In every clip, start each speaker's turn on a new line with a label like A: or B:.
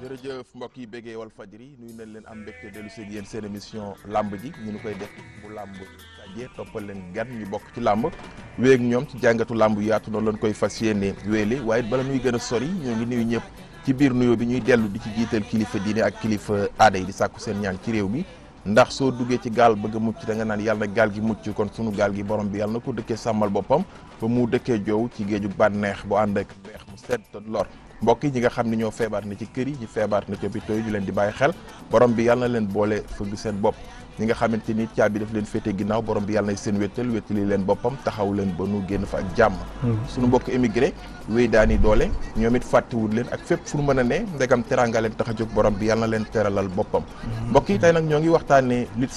A: jërëjëf mbokk yi béggee Walfadjri nuyu nañ leen am mbégte dellu si yéen seen émission lamb ji ñu koy def bu lamb sajee toppal leen gan ñu bokk ci lamb wéeg ñoom ci jàngatu lamb yaatu noonu lañ koy fas yéene wéele waaye bala nuy gën a sori ñoo ngi nuyu ñëpp ci biir nuyoo bi ñuy dellu di ci jiital kilifa diine ak kilifa aada yi di sàkku seen ñaan ci réew mi ndax soo duggee ci gaal bëgg a mucc da nga naan yàlla na gaal gi mucc kon sunu gaal gi borom bi yàlla na ko dëkkee sàmmal boppam ba mu dëkkee joow ci géeju bànneex bu ànd ak neex mu sedd te lor mbokk yi ñi nga xam ne ñoo feebar na ci kër yi ñu feebar na ci hôpital yi ñu leen di bàyyi xel borom bi yàlla na leen boole fëgg seen bopp ñi nga xamante ni caabi daf leen féete ginnaaw borom bi yàlla na seen wéttal wéttali leen boppam taxaw leen ba nu génn fa ak jàmm suñu mbokk émigré wéy daani doole ñoom it fàttewul leen ak fépp fu nu mën a ne ndegam teranga leen tax a jóg borom bi yàlla na leen teralal boppam mbokk yi tey nag ñoo ngi waxtaanee lutte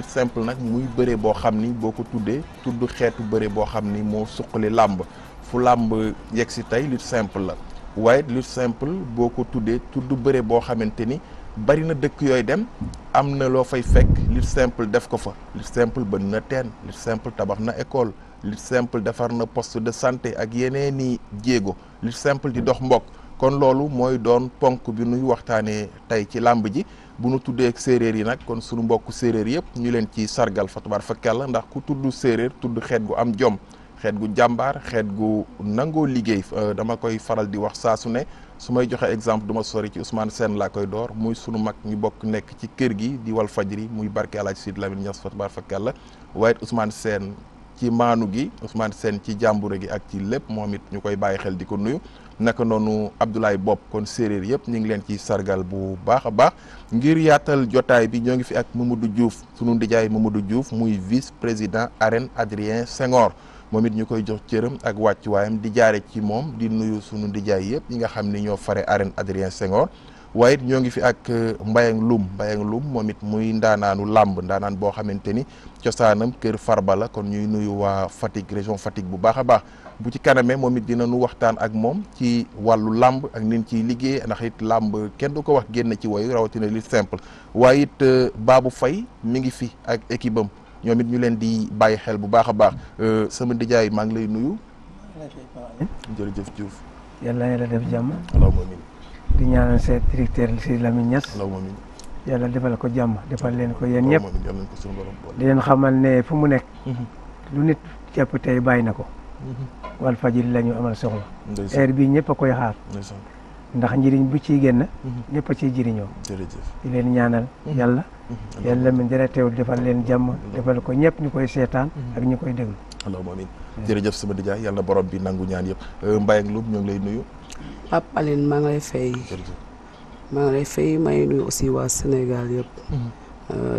A: simple nag muy bëre boo xam ni boo ko tuddee tudd xeetu bëre boo xam ni moo suqali làmb fu làmb yegg si tey lutte simple la waaye lutte simple boo ko tuddee tudd bëre boo xamante ni bari na dëkk yooyu dem am na loo fay fekk lutte simple def ko fa lutte simple bën na teen lutte simple tabax na école lutte simple defar na poste de santé ak yeneeni jéego lutte simple di dox mbokk kon loolu mooy doon ponk bi nuy waxtaanee tey ci làmb ji bu nu tuddee ak séeréer yi nag kon sunu mbokk séeréer yëpp ñu leen ci sargal fa tubaar fa kàlla ndax ku tudd séeréer tudd xeet gu am jom xeet gu jàmbaar xeet gu nangoo liggéey dama koy faral di wax saa su ne su may joxe exemple du ma sori ci Ousmane Sène laa koy door muy sunu mag ñu bokk nekk ci kër gi di Walfadjri muy barke Alaaji Sidy Lamine Niass fa tabarakallah waaye Ousmane Sène ci maanu gi Ousmane Sène ci jàmbure gi ak ci lépp moom it ñu koy bàyyi xel di ko nuyu naka noonu Abdoulaye Bopp kon séeréer yëpp ñu ngi leen ci sargal bu baax a baax ngir yaatal jotaay bi ñoo ngi fi ak Mamadou Diouf sunu ndijaay Mamadou Diouf muy vice président arène Adrien Senghor moom it ñu koy jox cëram ak wàccuwaayam di jaare ci moom di nuyu sunu ndijaay yëpp ñi nga xam ni ñoo fare arène Adrien Senghor waaye it ñoo ngi fi ak Mbayang Loum moom it muy ndaanaanu làmb ndaanaan boo xamante ni cosaanam kër Farba la kon ñuy nuyu waa Fatick région Fatick bu baax a baax bu ci kanamee moom it dina nu waxtaan ak moom ci wàllu làmb ak nin ciy liggéey ndax it làmb kenn du ko wax génn ci woyu rawatina lutte simple waaye it Babou Faye mi ngi fi ak équipe am ñoom it ñu leen di bàyyi xel bu baax a baax sama ndijaay maa ngi lay nuyu. jërëjëf Diouf.
B: yàlla na la def jàmm.
A: allahumma amiin.
B: di ñaanal seen directeur Sidy Lamine Niass.
A: allahumma amiin.
B: yàlla defal ko jàmm defal leen ko yéen ñëpp.
A: allahumma amiin ko suñu borom boole.
B: di leen xamal ne fu mu nekk. lu nit jàpp tey bàyyi na ko. Walfadjri la ñu amal soxla. heure bii ñëpp a koy xaar. ndax njëriñ bu ciy génn. ñëpp a ciy jëriñoo.
A: jërëjëf.
B: di leen ñaanal yàlla. yàlla min dara teewul defal leen jàmm defal ko ñëpp ñu koy seetaan ak ñu koy déglu.
A: allahumma amiin. jërëjëf sama ndijaay yàlla borom bi nangu ñaan yëpp Mbayang Loum ñoo ngi lay nuyu.
C: Pape Aline maa ngi lay fay.
A: jërëjëf.
C: maa ngi lay fay may nuyu aussi waa Sénégal yëpp.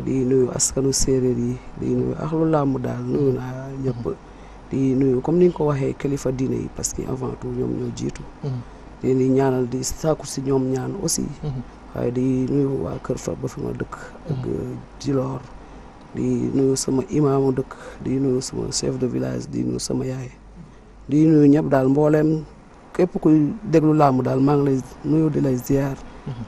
C: di nuyu askanu séeréer yi di nuyu axlu làmb daal nuyu naa ñëpp. di nuyu comme ni nga ko waxee kilifa diine yi parce que avant tout ñoom ñoo jiitu. di ñaanal di sàkku si ñoom ñaan aussi. waaye di nuyu waa Kër Farba fi ma dëkk. ak Djilor. di nuyu sama imaamu dëkk di nuyu sama chef de village di nuyu sama yaay. di nuyu ñëpp daal mbooleem képp kuy déglu làmb daal maa ngi lay nuyu di lay ziar.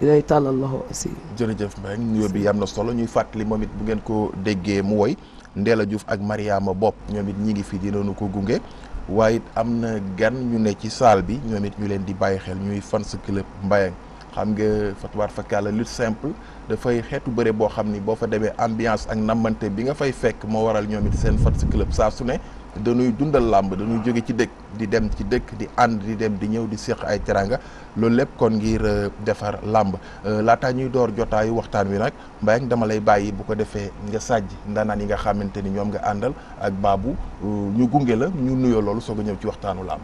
C: di lay tàllal loxo aussi.
A: jërëjëf Mbaye nuyoo bi am na solo ñuy fàttali moom it bu ngeen ko déggee mu woy Ndella Diouf ak Mariama Bopp ñoom it ñi ngi fi dinañu ko gunge. waaye it am na gan ñu ne ci salle bi ñoom it ñu leen di bàyyi xel ñuy fans club Mbayang xam nga fatuwaar fakkaala lutte simple dafay xeetu bëre boo xam ni boo fa demee ambiance ak nammante bi nga fay fekk moo waral ñoom it seen fans club saa su ne dañuy dundal làmb dañuy jóge ci dëkk di dem ci dëkk di ànd di dem di ñëw di séq ay teranga loolu lépp kon ngir defar làmb laataa ñuy door jotaayu waxtaan wi nag Mbayang dama lay bàyyi bu ko defee nga sàjj ndaanaan yi nga xamante ni ñoom nga àndal ak Babou ñu gunge la ñu nuyoo loolu soog a ñëw ci waxtaanu làmb.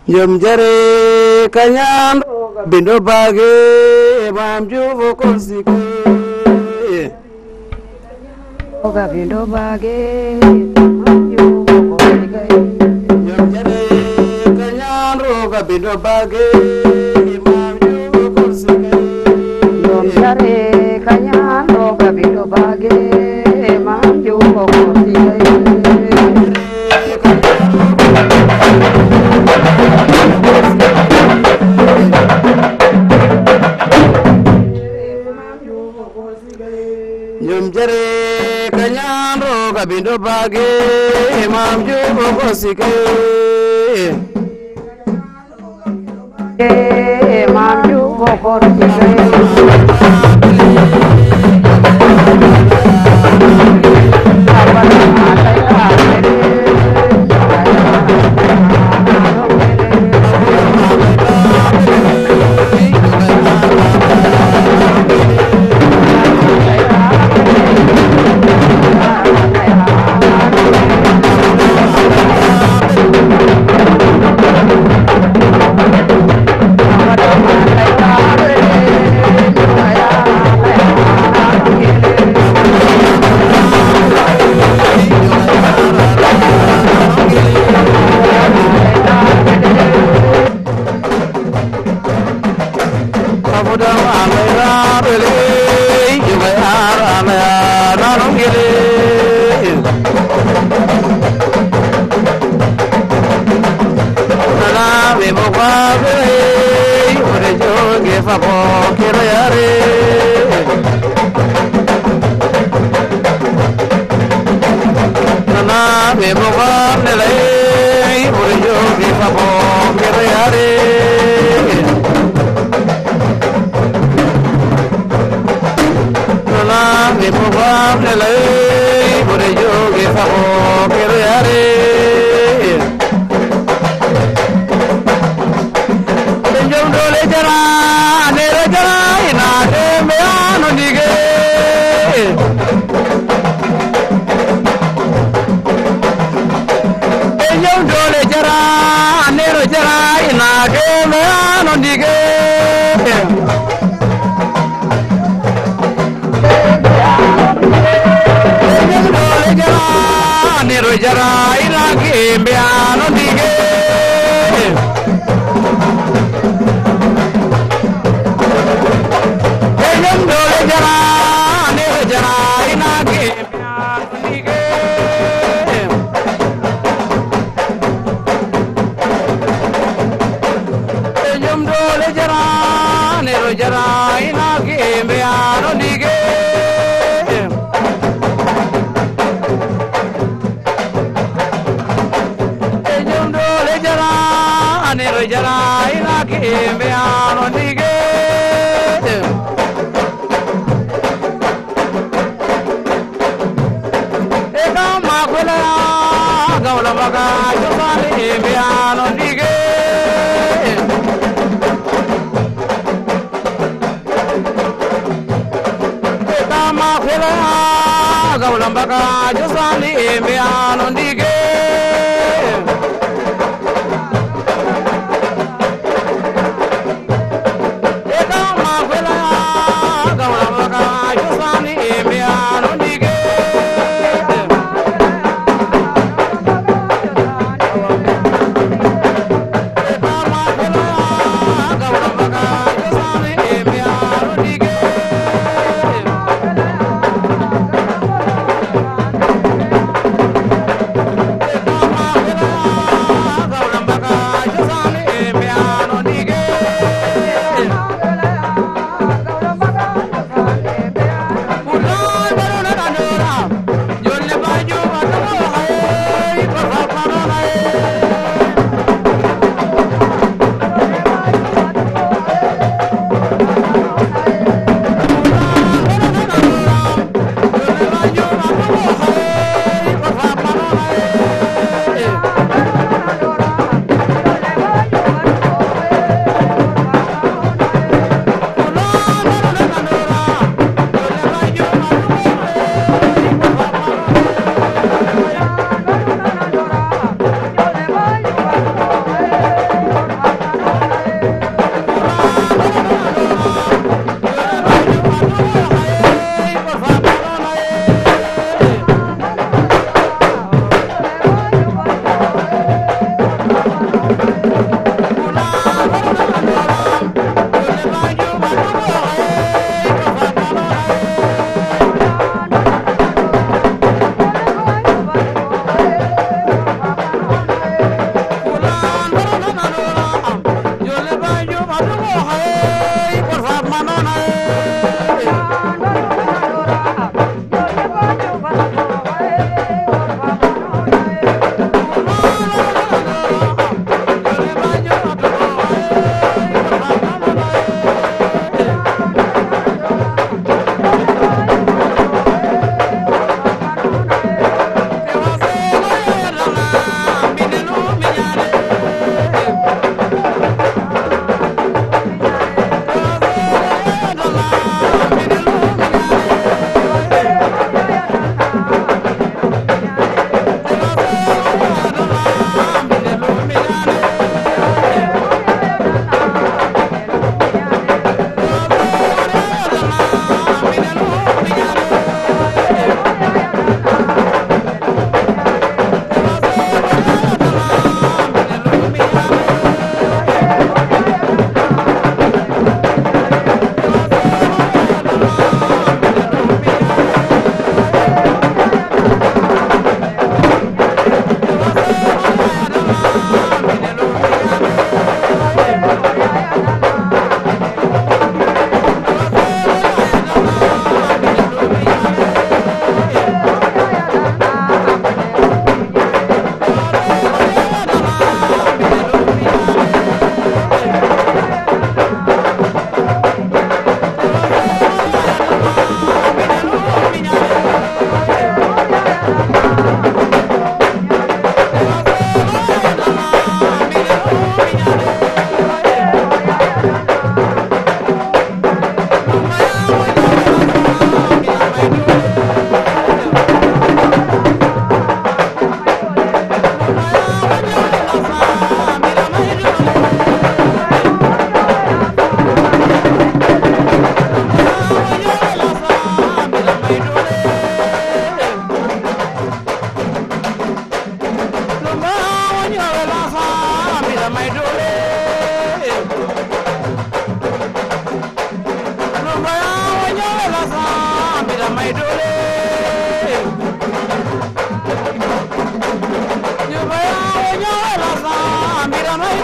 C: Njom jare kañaan bindo baage maam juufo konsike
D: oga bindo baage maam juufo konsike
C: Njom jare kañaan roga bindo baage maam juufo konsike
D: Njom jare kañaan oga bindo baage maam juufo konsike
C: Njom jare kañaan roga bindo baage maam juufo konsike
D: maam juufo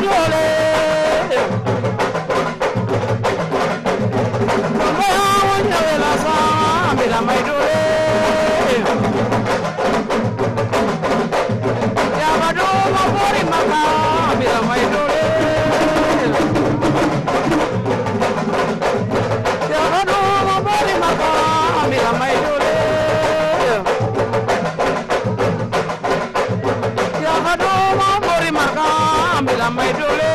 E: doole Maya wanya la sama bila may doole Ya bado ma bori maka bila may doole Ya bado ma bori maka bila may doole Ya bado ma bori maka bila may doole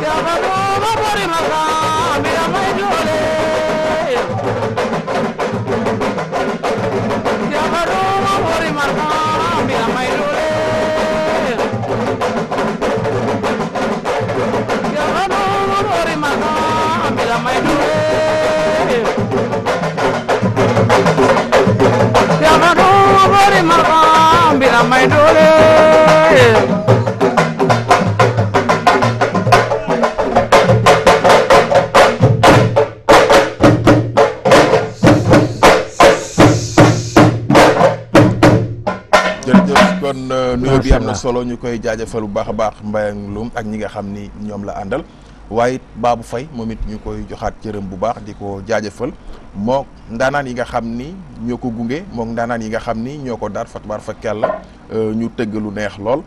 E: Ya bado ma bori maka bila may doole Ya bado ma bori maka bila may doole Ya bado ma bori maka bila may doole Ya bado ma bori maka bila may doole
A: kon nuyoo bi am na solo ñu koy jaajëfal bu baax a baax Mbayang Loum ak ñi nga xam ni ñoom la àndal waaye it Babou Faye moom it ñu koy joxaat cërëm bu baax di ko jaajëfal mook ndaanaan yi nga xam ni ñoo ko gunge mook ndaanaan yi nga xam ni ñoo ko daar fatbaar fa kella ñu tëgg lu neex lool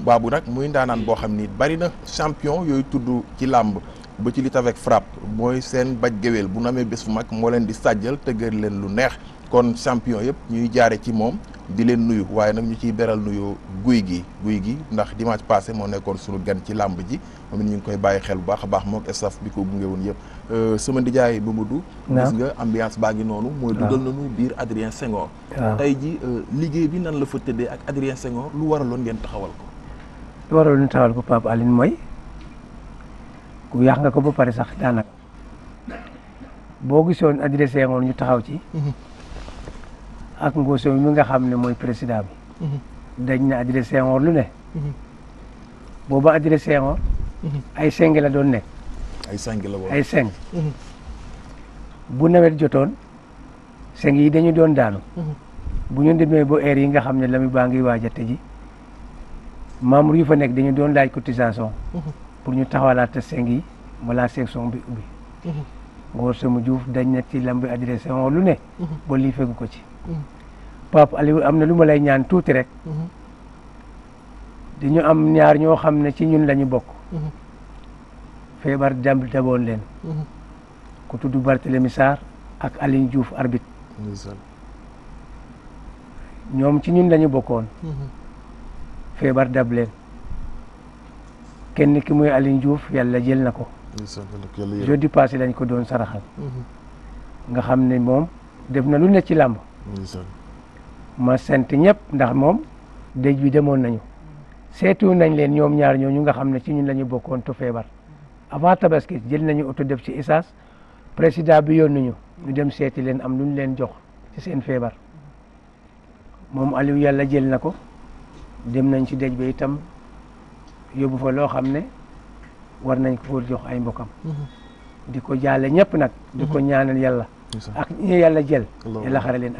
A: Babou nag muy ndaanaan boo xam ni bari na champion yooyu tudd ci làmb ba ci lutte avec frappe mooy seen baj géwél bu namee bés fu mag moo leen di sàjjal tëggal leen lu neex kon champion yëpp ñuy jaare ci moom di leen nuyu waaye nag ñu ciy beral nuyu guy gi ndax dimanche passé moo nekkoon sunu gan ci làmb ji moom it ñu ngi koy bàyyi xel bu baax a baax mook staff bi ko gunge woon yëpp sama ndijaay Mamadou gis nga ambiance baa ngi noonu mooy dugal nañu biir Adrien Senghor tey ji liggéey bi nan la fa tëddee ak Adrien Senghor lu waraloon ngeen taxawal ko
B: lu waraloon ñu taxawal ko Pape Aline mooy ku yàq nga ko ba pare sax daanaka boo gisoon Adrien Senghor ñu taxaw ci ak Ngoso mi nga xam ne mooy président bi dañ na Adrien Senghor lu ne booba Adrien Senghor ay seng la doon nekk ay seng bu nawet jotoon seng yi dañu doon daanu bu ñu demee ba heure yi nga xam ne la mi baa ngi waaj a tëji membre yu fa nekk dañu doon laaj cotisation pour ñu taxawalaat seng yi wala section bi ubbi Ngoso mu Diouf dañ na ci lambi Adrien Senghor lu ne ba lii fegu ko ci Pape Aliou am na lu ma lay ñaan tuuti rek dañu am ñaar ñoo xam ne ci ñun la ñu bokk feebar daboon leen ku tudd Barthélemy Sarr ak Aline Diouf arbitre ñoom ci ñun la ñu bokkoon feebar dab leen kenn ki muy Aline Diouf yàlla jël na ko jeudi passé lañ ko doon saraxal nga xam ne moom def na lu ne ci làmb ma sant ñëpp ndax moom dëj bi demoon nañu seetu nañ leen ñoom ñaar ñooñu nga xam ne ci ñun la ñu bokkoon to feebar avant tabaski jël nañu oto def ci essence président bi yoon nañu ñu dem seeti leen am lu ñu leen jox ci seen feebar moom Aliou yàlla jël na ko dem nañ ci dëj bi itam yóbbu fa loo xam ne war nañ ko jox ay mbokam di ko jaale ñëpp nag di ko ñaanal yàlla ak ñi yàlla jël yàlla xare leen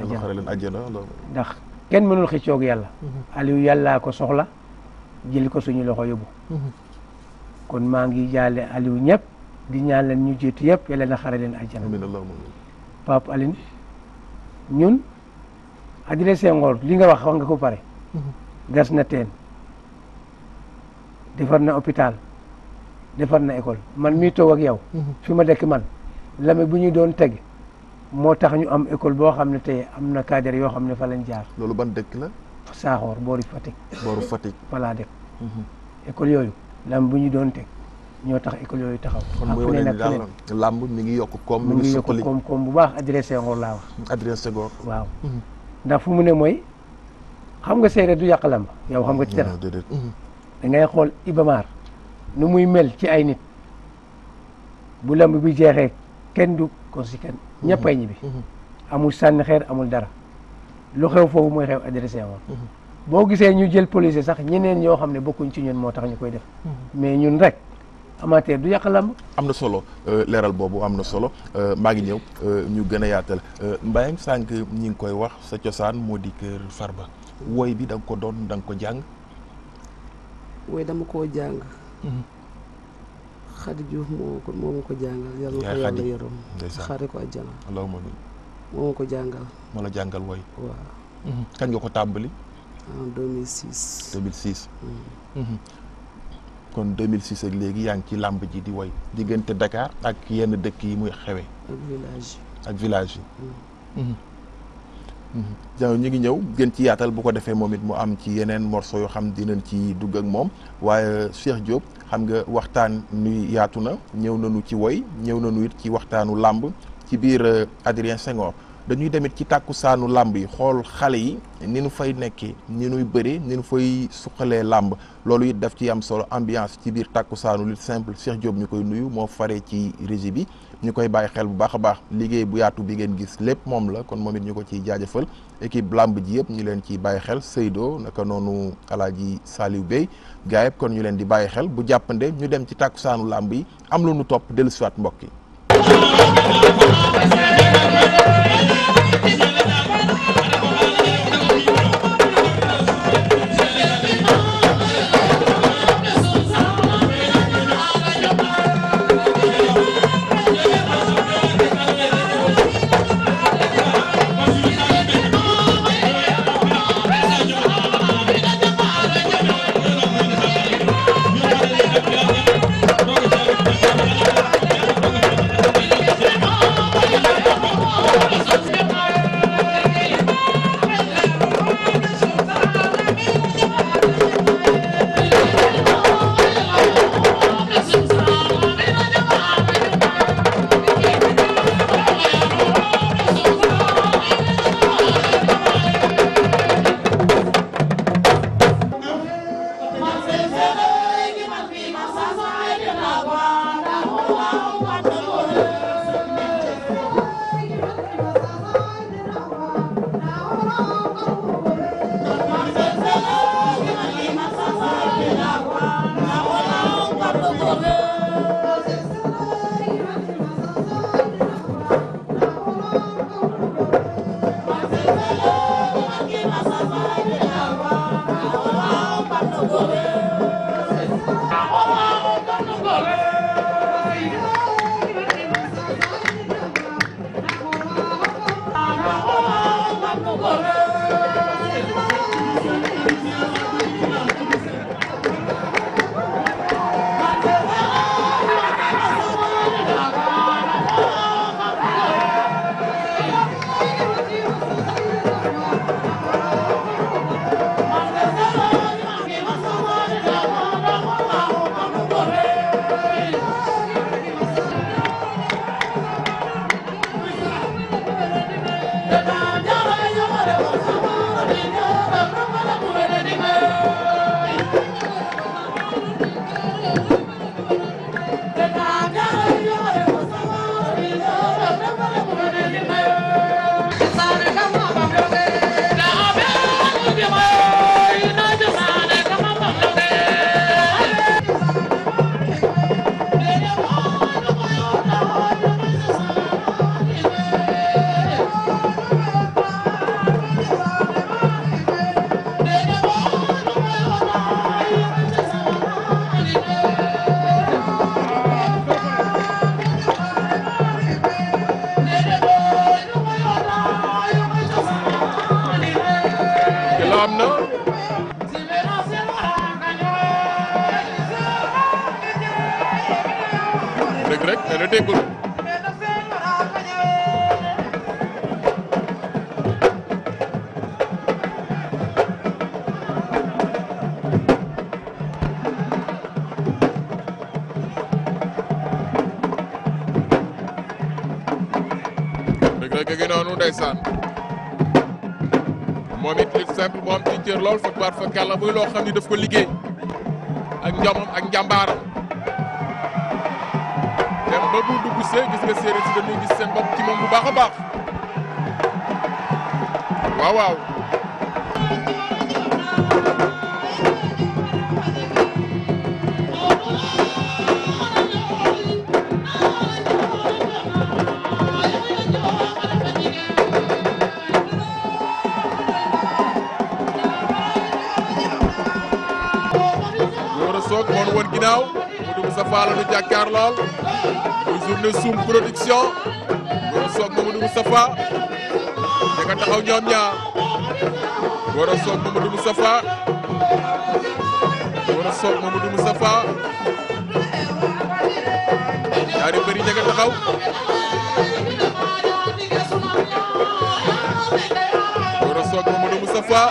B: ajjana ndax kenn mënul xëccoog yàlla Aliou yàllaa ko soxla jël ko suñu loxo yóbbu kon maa ngi jaale Aliou ñëpp di ñaan leen ñu jiitu yëpp yàlla na xare leen ajjana Pape Aline ñun Adrien Senghor li nga wax nga ko pare gas na teen defar na hôpital defar na école man mii toog ak yow fi ma dëkk man lame bu ñu doon teg moo tax ñu am école boo xam ne tey am na cadre yoo xam ne fa lañ jaar
A: loolu ban dëkk la
B: Saaxoor booru Fatick fa laa dëkk école yooyu lamb bu ñu doon teg ñoo tax école yooyu taxaw
A: kon mooy wane ni daal lamb mi ngi yokk koom mi ngi
B: yokk koom bu baax Adrien Senghor laa wax
A: Adrien Senghor
B: waaw ndax fu mu ne mooy xam nga séeréer du yàq lamb yow xam nga ci dara da ngay xool Ibamar nu muy mel ci ay nit bu lamb bi jeexee kenn du conséquent ñëppay ñibbi amul sànni xeer amul dara lu xew foofu mooy xew Adrien Senghor boo gisee ñu jël police sax ñeneen ñoo xam ne bokkuñ ci ñun moo tax ñu koy def mais ñun rek amateur du yàq lamb
A: am na solo leeral boobu am na solo maa ngi ñëw ñu gën a yaatal Mbayang sànq ñi ngi koy wax sa cosaan moo di kër Farba woy bi da nga ko doon da nga ko jàng.
C: woy dama koo jàng. Xadi Juuf moo ma ko jàngal. yàlla na ko yàlla yërëm. xaare ko àjjana.
A: allahumma
C: moo ma ko jàngal.
A: moo la jàngal woy.
C: waaw.
A: kañ nga ko tàmbali.
C: en 2006.
A: 2006. kon 2006 ak léegi yaa ngi ci làmb ji di woy diggante Dakar ak yenn dëkk yi muy xewe ak village yi. ñu ngi ñëw gën ci yaatal bu ko defee moom it mu am ci yeneen morceau yoo xam dinañ ci dugg ak moom waaye Cheikh Diop xam nga waxtaan nuy yaatu na ñëw nañu ci woy ñëw nañu it ci waxtaanu làmb ci biir Adrien Senghor dañuy demit ci tàkkusaanu làmb yi xool xale yi ni nu fay nekkee ni nuy bëree ni nu fay suqalee làmb loolu it daf ci am solo ambiance ci biir tàkkusaanu lutte simple Cheikh Diop ñu koy nuyu moo faree ci régie bi ñu koy bàyyi xel bu baax a baax liggéey bu yaatu bi ngeen gis lépp moom la kon moom it ñu ko ciy jaajëfal équipe làmb ji yëpp ñu leen ciy bàyyi xel Seydou naka noonu Alaaji Saliou Bey gaa yëpp kon ñu leen di bàyyi xel bu jàppande ñu dem ci tàkkusaanu làmb yi am lu nu topp dellusiwaat mbokk yi. moom it lutte simple moo am ci cër lool fa baat fa kàlla muy loo xam ni daf ko liggéey ak njomam ak njàmbaaram dem ba bu dugg see gis nga séeréer si dañuy gis seen bopp ci moom bu baax a baax waaw waaw Sock moo nu woon ginnaaw Mamadou Moustapha la nu jàkkaar lool muy journée Soum production Gora Sock Mamadou Moustapha ña nga taxaw ñoom ñaar Gora Sock Mamadou Moustapha Gora Sock Mamadou Moustapha ñaari mbër yi ña nga taxaw Gora Sock Mamadou Moustapha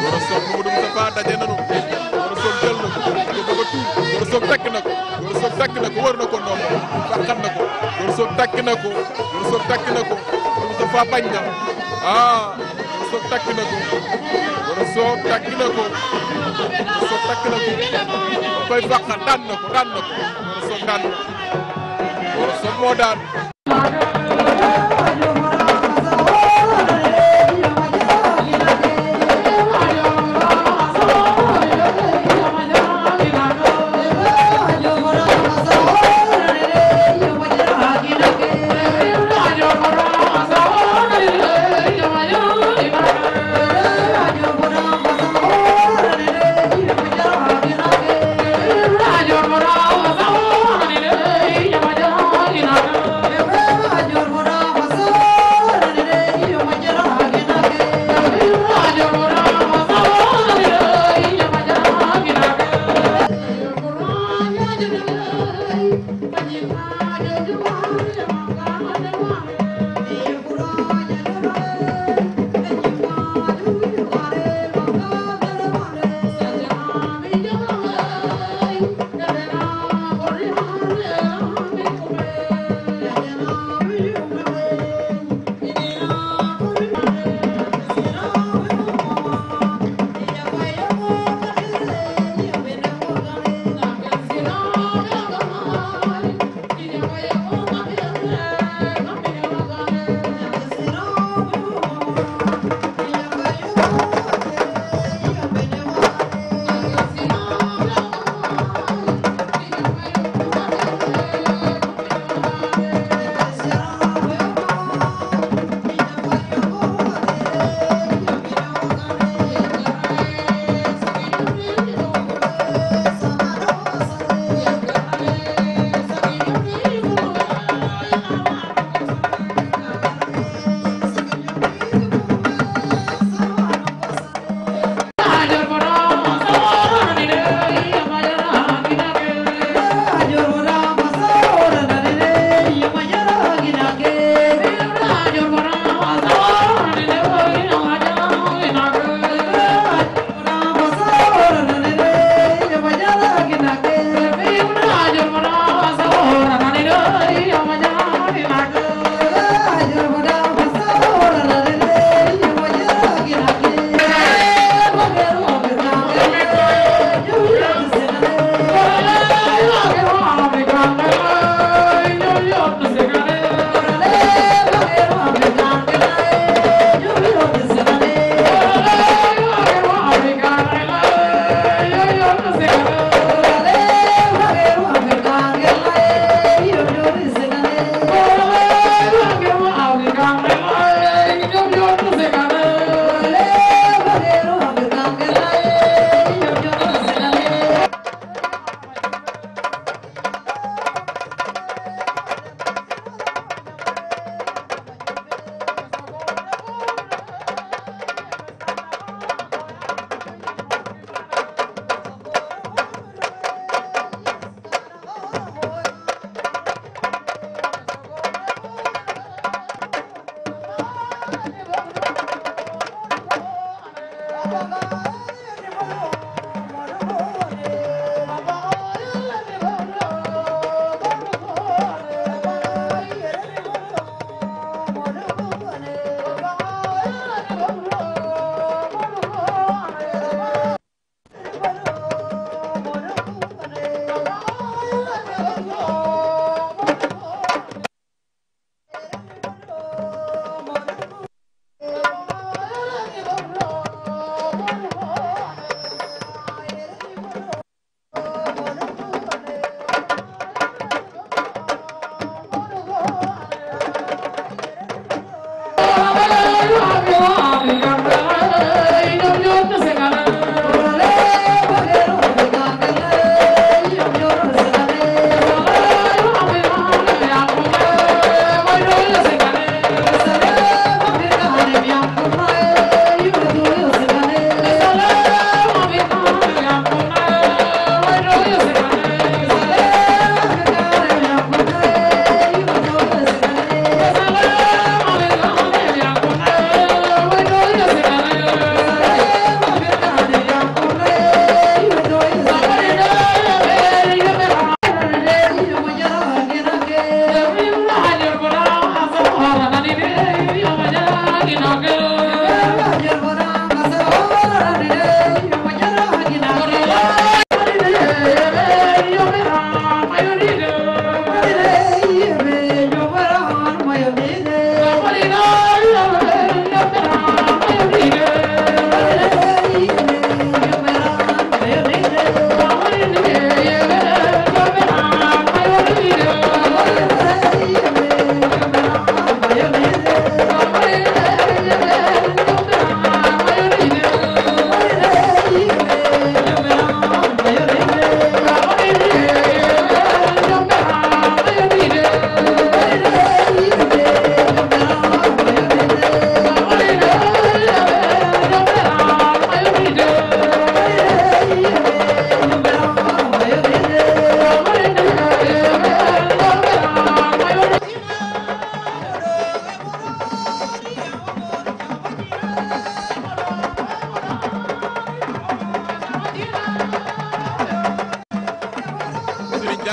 A: Gora Sock Mamadou Moustapha daje nañu Gora Sock jël na ko bëgg a tuur Gora Sock takk na ko Gora Sock takk na ko wër na ko ndoom fàqat na ko Gora Sock takk na ko Gora Sock takk na ko Mamadou Moustapha bañ na Gora Sock takk na ko Gora Sock takk na ko Gora Sock takk na ko koy fàqat daan na ko Gora Sock daan na Gora Sock moo daan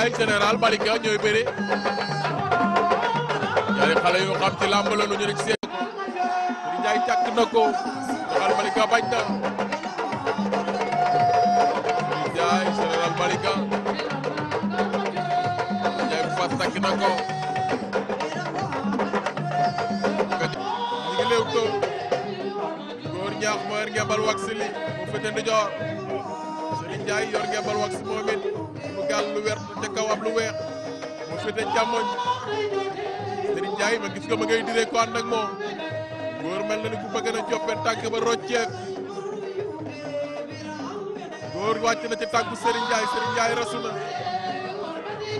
A: Ndiaye général Malika ñooy bëre ñaari xale yu xam ci làmb la ñu rek seen Serigne Ndiaye càkk na ko général Malika bañ na Serigne Ndiaye général Malika Ndiaye bu fas takk na ko ñu ngi léew to góor ñaax moo yor ngembal wax li mu fete ndijoor Serigne Ndiaye yor ngembal wax moom it mu gàll lu wert ca kaw am lu weex mu fete càmmoñ Serigne Ndiaye ma gis nga ma ngay diree ko ànd ak moom góor mel na ni ku bëgg na joppe tànk ba rocceek góor wàcc na ci tànku Serigne Ndiaye Serigne Ndiaye rasu na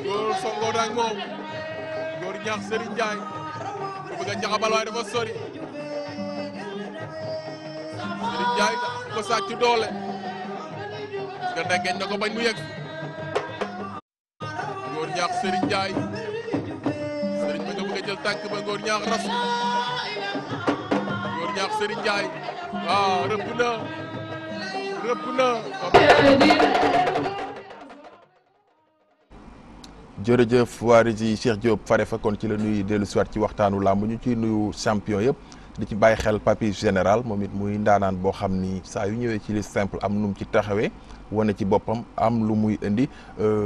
A: góor songoo na ak moom góor ñaax Serigne Ndiaye ku bëgg a jaxabal waaye dafa sori Serigne Ndiaye ko sàcc doole parce que ndengeñ na ko bañ mu yegg góor ñaax Serigne Ndiaye Serigne bi nga bëgg a jël tànk ba góor ñaax rasu góor ñaax Serigne Ndiaye waaw rëpp na jërëjëf waa Régie Cheikh Diop fare fa kon ci la nuy dellu siwaat ci waxtaanu làmb ñu ciy nuyu champion yëpp di ci bàyyi xel Papis Général moom it muy ndaanaan boo xam ni saa yu ñëwee ci li simple am nu mu ci taxawee wane ci boppam am lu muy indi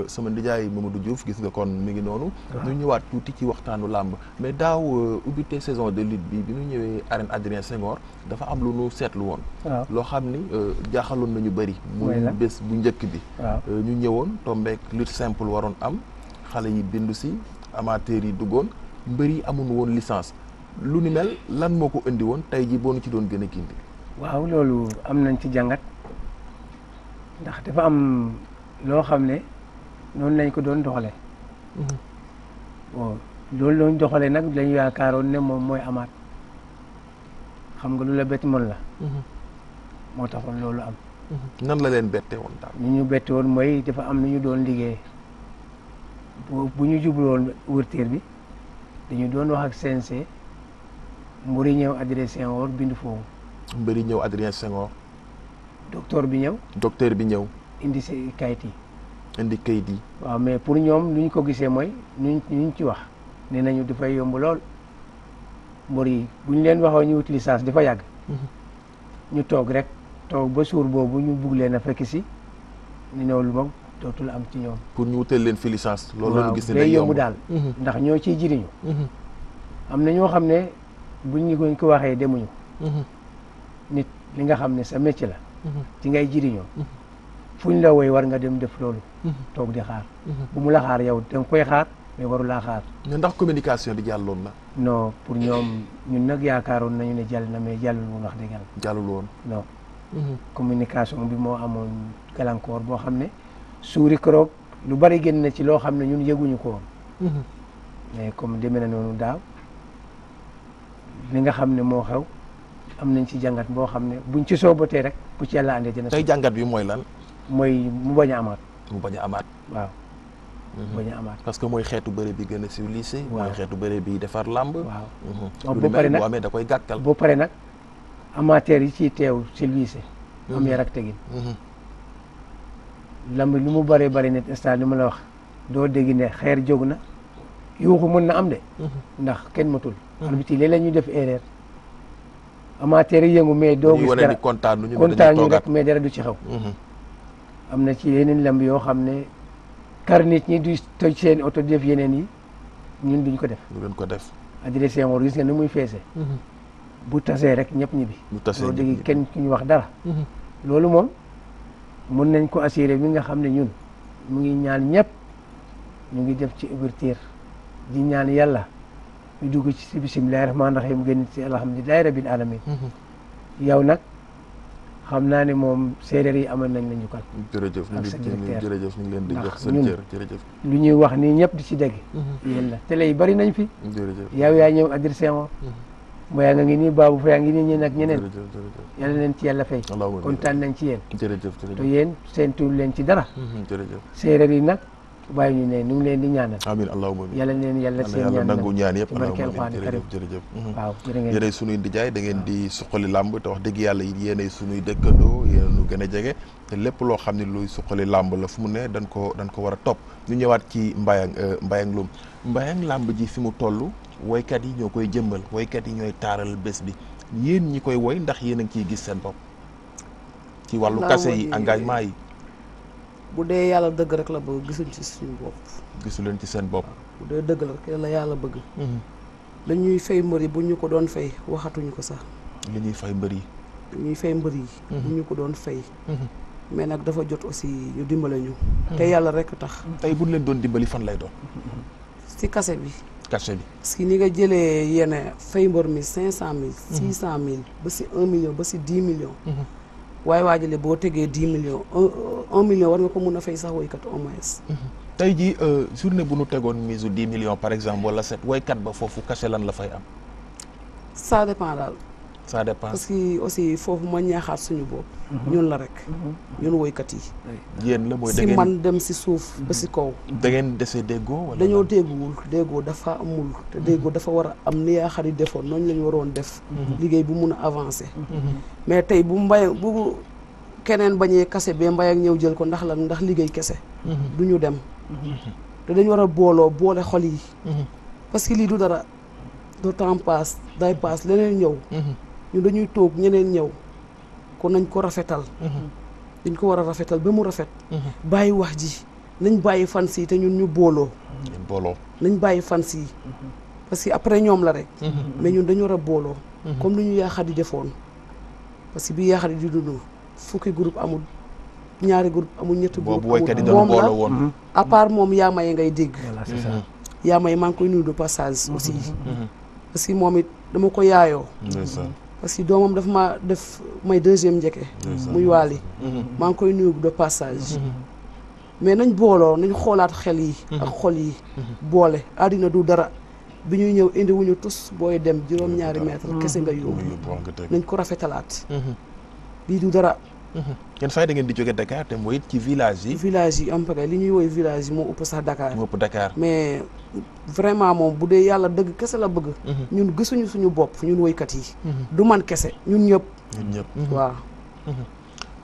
A: sama ndijaay Mamadou Diouf gis nga kon mi ngi noonu. ñu ñëwaat tuuti ci waxtaanu làmb mais daaw ubbite saison de lutte bi ñu ñëwee arène Adrien Senghor dafa am lu nu seetlu woon. loo xam ni jaaxaloon nañu bëri. muy bés bu njëkk bi. ñu ñëwoon tombeek lutte simple waroon am xale yi bindu si amateurs yi duggoon mbër yi amuñu woon licence lu ni mel lan moo ko indi woon tey ji boo nu ci doon gën a gindi.
B: waaw loolu am nañ ci jàngat. ndax dafa am loo xam ne noonu lañ ko doon doxalee. bon loolu doon doxalee nag lañu yaakaaroon ne moom mooy amaat xam nga lu la bett mën la. moo taxoon loolu am.
A: nan la leen bette woon daal.
B: ñu bette woon mooy dafa am nu ñu doon liggéey bu ñu jubloon ouverture bi dañu doon wax ak CNC mbëri ñëw Adrien Senghor bindu foofu.
A: mbëri ñëw Adrien Senghor.
B: docteur bi ñëw.
A: docteur bi ñëw.
B: indi si kayit yi.
A: indi kayit yi.
B: waaw mais pour ñoom lu ñu ko gisee mooy ñu ci wax nee nañu dafay yomb lool mbër yi bu ñu leen waxoon ñu wut licence dafa yàgg. ñu toog rek toog ba suur boobu ñu bugg leen a fekk si ñu ñëw lu mag dootul am ci ñoom.
A: pour ñu wutal leen fi licence. loolu la ñu gis ne
B: day yomb daal. ndax ñoo ciy jëriñu. am na ñoo xam ne buñ ñu ko waxee demuñu. nit li nga xam ne sa métier la. ci ngay jëriñoo. fuñ la woy war nga dem def loolu. toog di xaar. bu mu la xaar yow da nga koy xaar mais waru laa xaar.
A: mais ndax communication di jàlloon na.
B: non pour ñoom ñun nag yaakaaroon nañu ne jàll na mais jàllul woon wax dëgg yàlla.
A: jàllul woon.
B: non. communication bi moo amoon gàllankoor boo xam ne suuri keroog lu bari génn na ci loo xam ne ñun yëguñu ko woon. mais comme demee na noonu daaw li nga xam ne moo xew. am nañ ci jàngat boo xam ne buñ ci soobatee rek bu ci yàlla andee dina.
A: tey jàngat bi mooy lan.
B: mooy mu bañ a amaat.
A: mu bañ a amaat.
B: waaw. mu bañ a amaat.
A: parce que mooy xeetu bëre bi gën a civilisé. mooy xeetu bëre bi defar làmb.
B: waaw boo pare nag
A: bu amee da koy gàkkal.
B: boo pare nag amateur yi ciy teew civilisé. am yar ak tegin. lamb lu mu bëree bëri net instant li ma la wax doo dégg ne xeer jóg na yuuxu mën na am de. ndax kenn matul. arbitre yi léeg-léeg ñu def erreur. amateur yi yëngu mais doo gis dara kontaan ñu rek mais dara du ci xew. am na ci yeneen lamb yoo xam ne kar nit ñi du toj seen oto def yeneen yi ñun duñ ko def.
A: duñ ko def.
B: Adrien Senghor gis nga ni muy feese. bu tasee rek ñëpp ñibbi.
A: bu tasee
B: doo dégg kenn ki ñu wax dara. loolu moom mun nañ ko assuré bi nga xam ne ñun mu ngi ñaan ñëpp ñu ngi def ci ouverture di ñaan yàlla. ñu dugg ci bismillahi rahmaani rahim génn ci alhamdulilahi rabbil alamin yow nag xam naa ne moom séeréer yi amal nañ la njukkal.
A: jërëjëf ñu ngi leen di jox sa cër jërëjëf.
B: lu ñuy wax nii ñëpp di ci dégg. yéen la télé yi bari nañ fi.
A: jërëjëf
B: yow yaa ñëw Adrien Senghor. mooy nga ngi nii Babou Faye yaa ngi nii ñeen ak ñeneen. yàlla leen ci yàlla fay. kontaan nañ ci yéen.
A: jërëjëf
B: te yéen seentu leen ci dara.
A: jërëjëf
B: séeréer yi nag bàyyi ñu ne ñu ngi leen di ñaanal.
A: amiin allahumma amiin.
B: yàlla leen yàlla seen ñaan
A: nangu ñaan yëpp.
B: barkeel Alxuraan karim
A: jërëjëf.
B: waaw jërë ngeen
A: yéenay sunuy ndijaay da ngeen di suqali làmb te wax dëgg yàlla it yéenay sunuy dëkkandoo yéen nu gën a jege te lépp loo xam ne luy suqali làmb la fu mu ne dañ ko war a topp. ñu ñëwaat ci Mbayang Loum Mbayang làmb ji fi mu toll woykat yi ñoo koy jëmmal woykat yi ñooy taaral bés bi yéen ñi koy woy ndax yéen a ngi ciy gis seen bopp ci wàllu kase yi engagement yi.
C: bu dee yàlla dëgg rek la bëgg gisuñ ci suñu bopp.
A: gisu leen ci seen bopp.
C: bu dee dëgg la rek la yàlla bëgg. dañuy fay mbër yi bu ñu ko doon fay waxatuñu ko sax.
A: li ñuy fay mbër yi.
C: ñuy fay mbër yi. bu ñu ko doon fay. mais nag dafa jot aussi ñu dimbale ñu. te yàlla rek tax.
A: tey bu ñu leen doon dimbali fan lay doon.
C: ci kase bi.
A: kase bi.
C: parce que ni nga jëlee yenn fay mbër mi 500000. 600000 ba si 1 million ba si 10 millions. waaye waajale boo tegee 10 millions 1 million war nga ko mun a fay sax woykat au moins.
A: tey jii journée bu nu tegoon mise u 10 millions par exemple wala 7 woykat ba foofu cachet lan la fay am.
C: ça dépend daal.
A: ça dépend
C: parce que aussi foofu ma ñaaxaat suñu bopp. ñun la rek. ñun woykat yi.
A: yéen la mooy da
C: si
A: ngeen
C: man dem si suuf ba si kaw.
A: da ngeen dese déggoo wala.
C: dañoo dégguwul déggoo dafa amul te déggoo dafa war a am ni yaa xarit defoon noonu la ñu waroon def. liggéey bu mun a avancer. mais tey bu keneen bañee kase bee mbay ak ñëw jël ko ndax lan ndax liggéey kese. du ñu dem. te dañu war a boole xol yi. parce que lii du dara du temps passe day passe leneen ñëw. ñu dañuy toog ñeneen ñëw kon nañ ko rafetal. dañ ko war a rafetal ba mu rafet. bàyyi wax ji nañ bàyyi fans yi te ñun ñu booloo. nañ bàyyi fans yi. parce que après ñoom la rek. mais ñun dañu war a booloo. comme lu ñu yaaxat di defoon parce que bi yaaxat di dund fukki groupe amul ñaari groupe amul ñetti groupe amul moom la woon à part moom yaa may ngay dégg.
B: voilà c'est ça.
C: yaa may maa ngi koy nuyu de passage aussi. parce que moom it dama ko yaayoo. parce que doomam dafa ma def may deuxième njëkke muy waali maa ngi koy nuyu de passage. mais nañ booloo nañ xoolaat xel yi ak xol yi boole àddina du dara bi ñuy ñëw indi wuñu tus booy dem juróom-ñaari mètre kese nga yóbbu nañ ko rafetalaat bii du dara.
A: yenn saa yi da ngeen di jóge Dakar te mooy ci village yi.
C: village yi am pare li ñuy woy village yi moo ëpp sax Dakar.
A: moo ëpp Dakar.
C: mais vraiment moom bu dee yàlla dëgg kese la bëgg. ñun gisuñu suñu bopp ñun woykat yi. du man kese ñun ñëpp.
A: ñun ñëpp
C: waaw.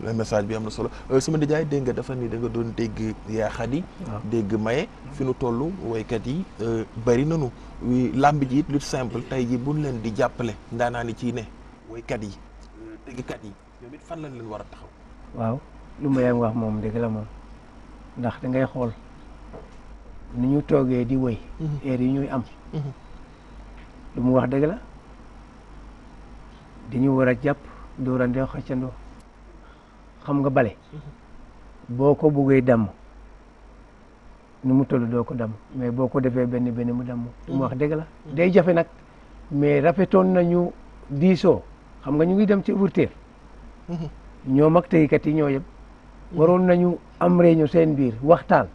A: le message bi am na solo sama nijaay dégg nga dafa ni da nga doon dégg yaa xadi dégg maye fi nu toll woykat yi bari nanu làmb ji it lu simple tey ji buñ leen di jàppale ndaanaa ni ciy ne woykat yi déggkat yi ñoom it fan lañ leen war a taxaw.
B: waaw lu ma yaa ngi wax moom dëgg la moom ndax da ngay xool ni ñu toogee di woy heure yi ñuy am lu mu wax dëgg la dañu war a jàpp dóorandoo xëccandoo xam nga bale boo ko buggee damm nu mu toll doo ko damm mais boo ko defee benn mu damm lu mu wax dëgg la day jafe nag mais rafetoon nañu diisoo xam nga ñu ngi dem ci ouverture ñoom ak teykat yi ñoo yëpp waroon nañu am réunion seen biir waxtaan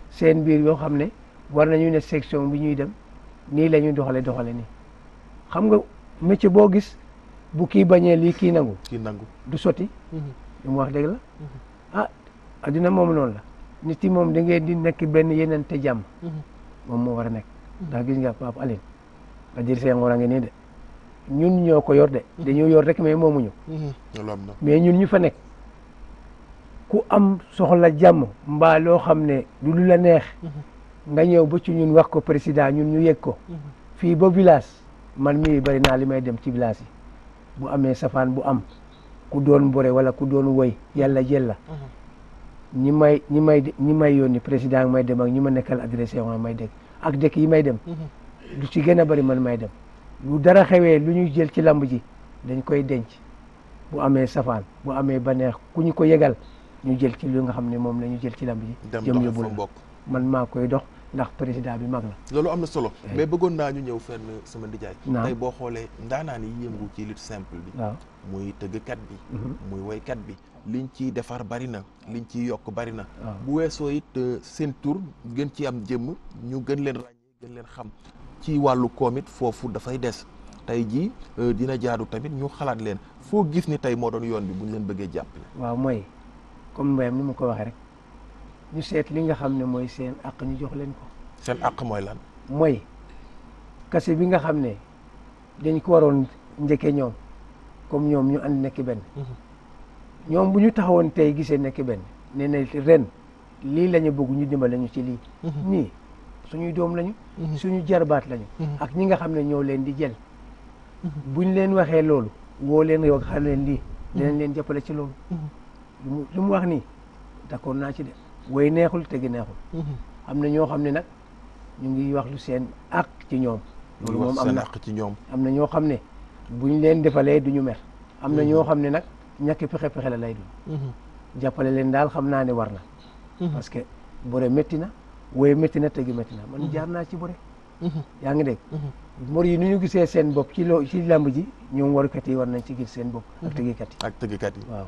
B: seen biir yoo xam ne war nañu ne section bi ñuy dem nii la ñuy doxale nii xam nga métier boo gis bu kii bañee lii kii nangu du sotti lu mu wax dëgg la ah adduna moom noonu la nit yi moom da ngeen di nekk benn yeneen te jàmm moom moo war a nekk ndax gis nga Pape Aline nga jël seen ngor a ngi nii de ñun ñoo ko yor de dañoo yor rek mais moomuñu mais ñun ñu fa nekk ku am soxla jàmm mbaa loo xam ne du lu la neex nga ñëw ba ci ñun wax ko président ñun ñu yëg ko fii ba village man mii bari naa li may dem ci village yi bu amee safaan bu am ku doon bore wala ku doon woy yàlla jël la ñi may yónni président may dem ak ñi ma nekkal adressé wa may dégg ak dëkk yi may dem du ci gën a bari man may dem lu dara xewee lu ñuy jël ci lamb ji dañ koy denc bu amee safaan bu amee baneex ku ñu ko yegal ñu jël ci lu nga xam ne moom la ñu jël ci lamb ji jëm yóbbu la man maa koy dox ndax président bi mag la
A: loolu am na solo mais bëggoon naa ñu ñëw fenn sama ndijaay tey boo xoolee ndaanaan yi yëngu ci lutte simple bi
B: waaw
A: muy tëggkat bi muy woykat bi liñ ciy defar bari na liñ ciy yokk bari na bu weesoo it seen tur gën ci am jëmm ñu gën leen ràññee gën leen xam ci wàllu koom it foofu dafay des tey jii dina jaadu tamit ñu xalaat leen foo gis ni tey moo doon yoon bi bu ñu leen bëggee jàppale
B: waaw mooy comme mbayam ni mu ko waxee rek ñu seet li nga xam ne mooy seen àq ñu jox leen ko.
A: seen àq mooy lan.
B: mooy kase bi nga xam ne dañ ko waroon njëkkee ñoom comme ñoom ñu ànd nekk benn. ñoom bu ñu taxawoon tey gisee nekk benn nee na ren lii la ñu bëgg ñu dimbale ñu ci lii. nii suñuy doom lañu. suñu jarbaat lañu. ak ñi nga xam ne ñoo leen di jël. buñ leen waxee loolu woo leen yow xam leen lii. dinañ leen jàppale ci loolu. lu mu wax nii d'accord naa ci de way neexul tegi neexul. am na ñoo xam ne nag ñu ngi wax lu seen àq ci ñoom. loolu moom am na
A: àq ci ñoom.
B: am na ñoo xam ne buñ leen defalee du ñu mer. am na ñoo xam ne nag ñàkk pexe la lay dul. jàppale leen daal xam naa ne war na. parce que bore métti na woye métti na tegi métti na man jaar naa ci bore. yaa ngi dégg. mbor yi nu ñu gisee seen bopp ci lamb ji ñoom warukat yi war nañ ci gis seen bopp. ak tëggikat yi
A: ak tëggikat yi.
B: waaw.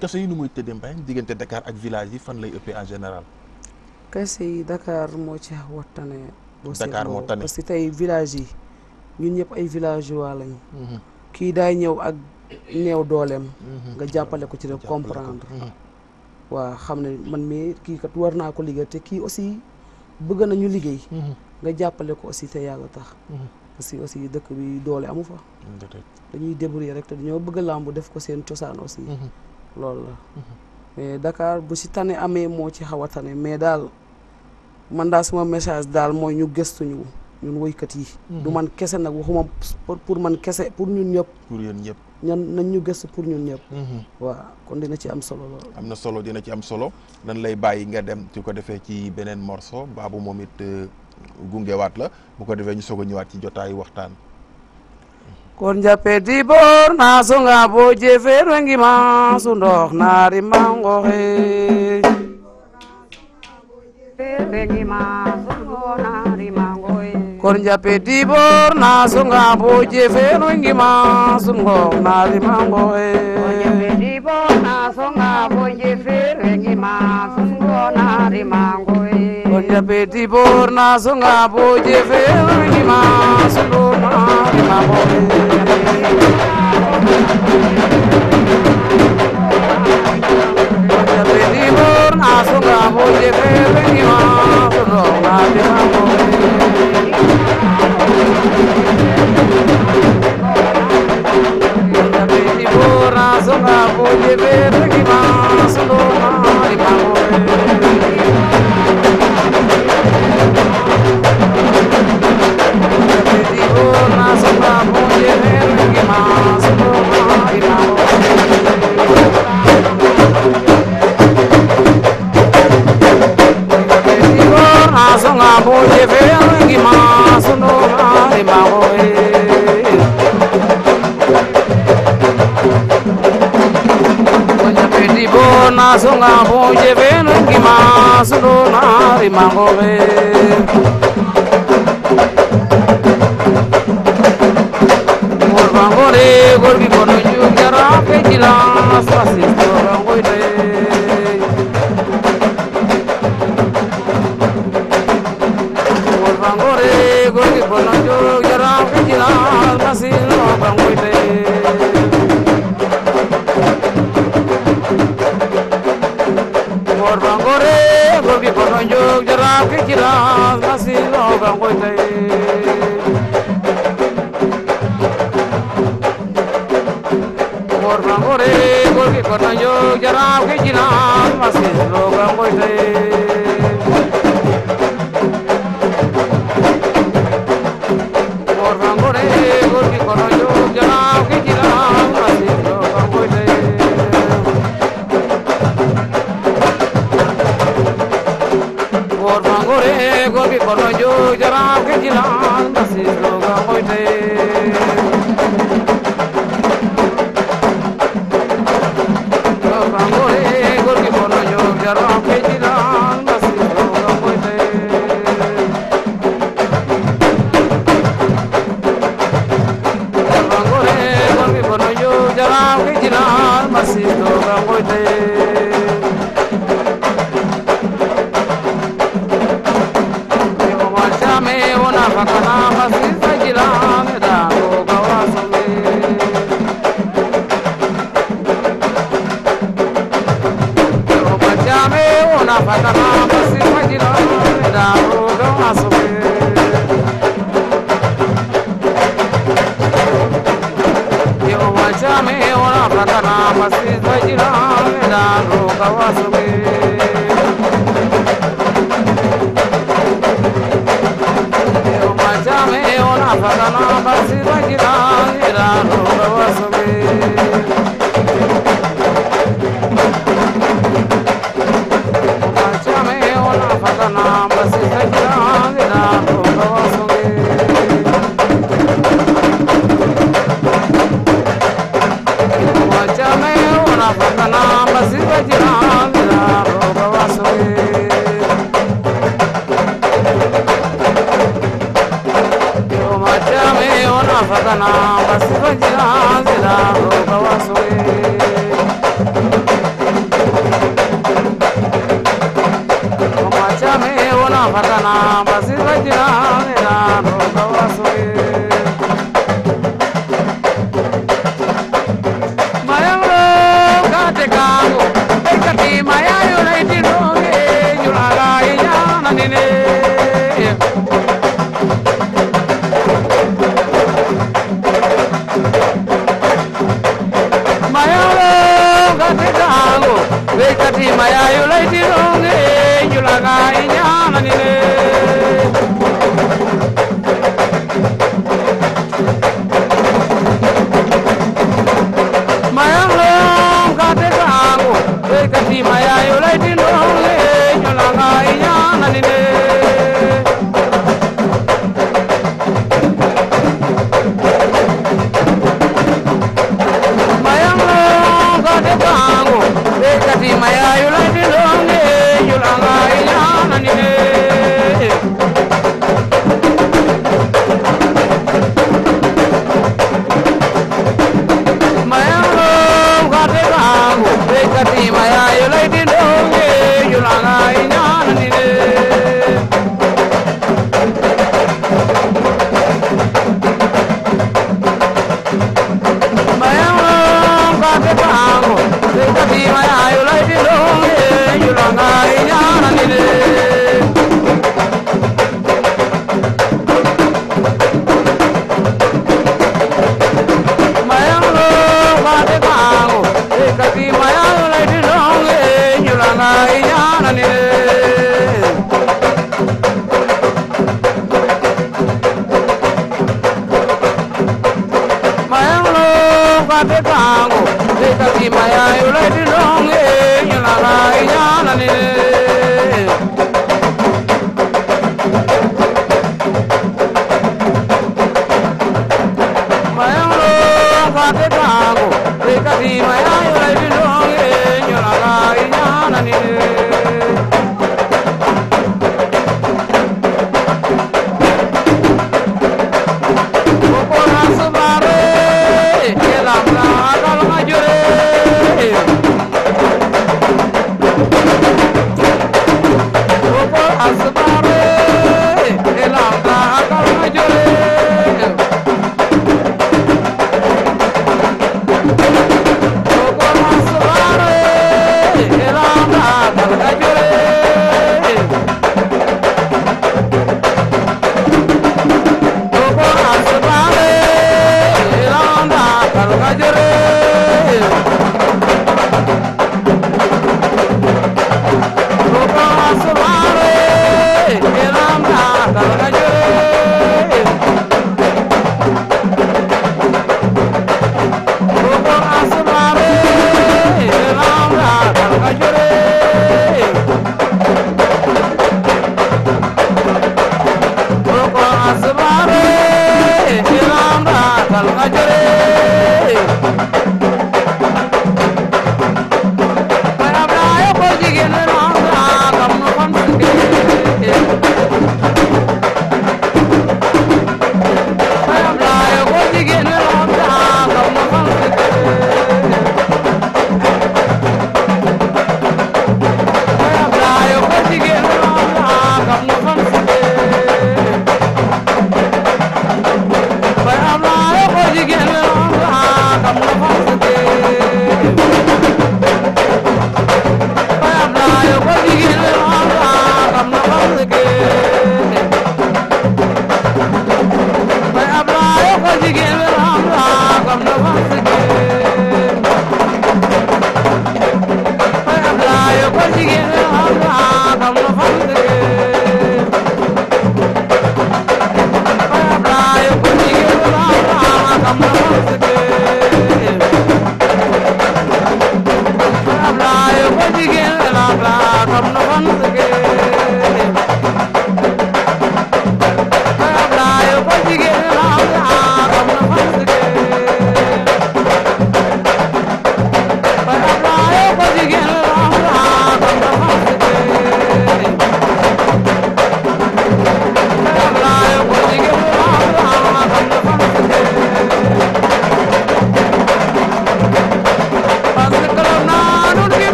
A: kese yi nu muy tëddee mbay diggante Dakar ak village yi fan lay ëppee en général.
C: kese yi Dakar moo ci waxtaanee.
A: Dakar moo tane
C: parce que tey village yi ñun ñëpp ay villageois lañu. kii daay ñëw ak néew dooleem. nga jàppale ko ci rek comprendre. waaw xam ne man mii kii kat war naa ko liggéey te kii aussi bëgg nañu liggéey. nga jàppale ko aussi te yàlla tax. parce que aussi dëkk bi doole amu fa. dañuy débrouiller rek te dañoo bëgg a làmb def ko seen cosaan aussi. loolu la mais Dakar bu si tane amee moo ci xaw a tane mais daal man daal sama message daal mooy ñu gëstuñu ñun woykat yi. du man kese nag waxuma pour man kese pour ñun ñëpp.
A: pour yéen ñëpp.
C: nañ ñu gëstu pour ñun ñëpp. waaw kon dina ci am solo lool.
A: am na solo dina ci am solo dañ lay bàyyi nga dem ci ko defee ci beneen morceau baabu moom it gungewaat la bu ko defee ñu soog a ñëwaat ci jotaayu waxtaan.
C: kon jappe di bor na songa bo jefer wengi ma su ndox naari mango he
D: wengi ma su naari mango he
C: kon jappe di bor na songa bo jefer wengi ma su ndox naari mango he
D: jappe di bor na songa bo jefer wengi ma su ndox naari mango he
C: kon jappe di bor na songa bo jefer wengi ma su ndox naari mango he Pedimos a su cabo de venimos roga de amor. Pedimos a su cabo de venimos roga de amor. Pedimos a su cabo de venimos roga de amor. Songa boje vengi maso no ai maoe Boja pedi bona songa boje vengi maso no ai maoe Mor bangore gorgi kono jugara pe jila sasisto bangoite Gorgi bono jo jara fijila masil bangoite Mor bangore gorgi bono jo jara fijila masil bangoite Mor bangore gorgi bono jo jara fijila masil bangoite Gorgi kono jo jana ke jira masilo bangoite Gor bangore gorgi kono jo jana ke jira masilo bangoite Gor bangore gorgi kono jo jana ke jira masilo bangoite Masito bangoite Yo machame una fakana masita jilame dango kawasame Yo machame
E: ona fatana basi majira daru do asube yo wajame ona fatana basi majira daru kawasube yo wajame ona fatana basi majira daru kawasube Maya, you lady.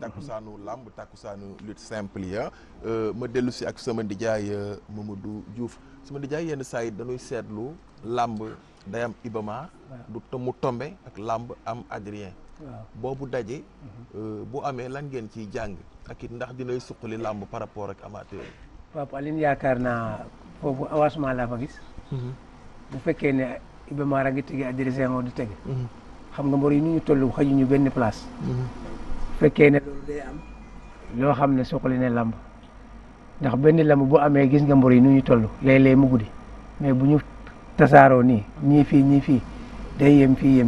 A: takkusaanu lamb takkusaanu lutte simple ya ma dellu si ak sama ndijaay Mamadou Diouf sama ndijaay yenn saa yi dañuy seetlu lamb day am Ibama du mu tombe ak lamb am Adrien boobu daje bu amee lan ngeen ciy jàng ak it ndax dinay suqali lamb par rapport ak amateur yi.
B: Papa Aline yaakaar naa foofu avancement laa fa gis bu fekkee ne Ibama ra ngi tege Adrien moo di tege xam nga mbor yi ni ñu toll xajuñu benn place fekkee ne loolu day am loo xam ne soxali ne lamb ndax benn lamb bu amee gis nga mbor yi nu ñu toll léeg-léeg mu guddi mais bu ñu tasaaroo nii ñii fii day yem fii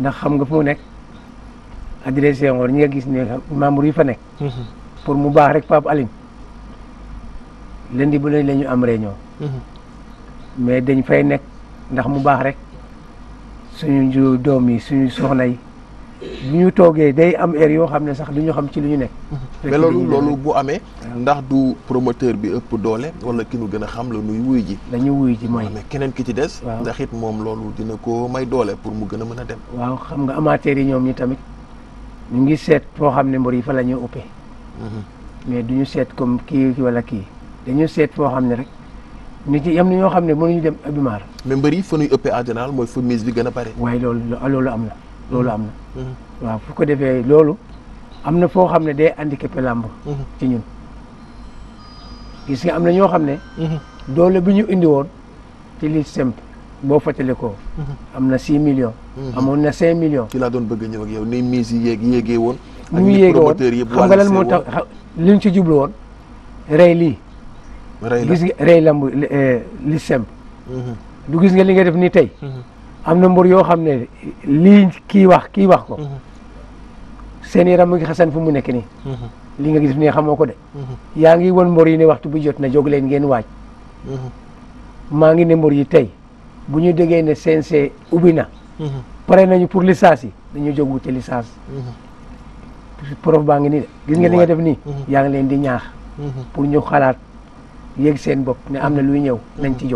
B: ndax xam nga fu mu nekk adressé ngoor ñi nga gis ne membre yi fa nekk pour mu baax rek Pape Aline lundi bu ne la ñu am réunion mais dañ fay nekk ndax mu baax rek suñu doom yi suñu soxna yi bu ñu toogee day am heure yoo xam ne sax du ñu xam ci lu ñu nekk.
A: mais loolu bu amee. ndax du promoteur bi ëpp doole wala ki nu gën a xam la nuy wuy ji.
B: la ñu wuy ji mooy.
A: mais keneen ki ci des. ndax it moom loolu dina ko may doole pour mu gën a mën a dem.
B: waaw xam nga amateurs yi ñoom ñi tamit ñu ngi seet foo xam ne mbor yi fa la ñu uppee. mais du ñu seet comme kii wala kii dañu seet foo xam ne rek nit yi am na ñoo xam ne mënuñu dem Ibamar.
A: mais mbër yi fa ñuy ëppee en général mooy fa mise bi gën a bare.
B: waaye loolu am na. loolu am na waaw fu ko defee loolu am na foo xam ne day handicapé làmb ci ñun gis nga am na ñoo xam ne doole bi ñu indi woon ci li simple boo fàttali ko am na 6 millions amoon na 5 millions
A: ci laa doon bëgg ñëw ak yow ni mise yi yéegee woon
B: ak ñu yéegee woon xam nga lan moo tax li ñu ci jublu woon rey lii gis nga rey lamb li simple du gis nga li nga def nii tey am na mbor yoo xam ne lii kii wax ko seen yaram mu ngi xasan fu mu nekk nii li nga gis nii xamoo ko de yaa ngi won mbor yi ne waxtu bu jot na jóg leen ngeen waaj maa ngi ne mbor yi tey bu ñu déggee ne CNG ubbi na pare nañu pour licence yi dañu jóg wute licence prof baa ngi nii de gis nga li nga def nii yaa ngi leen di ñaax pour ñu xalaat yéeg seen bopp ne am na luy ñëw nañ ci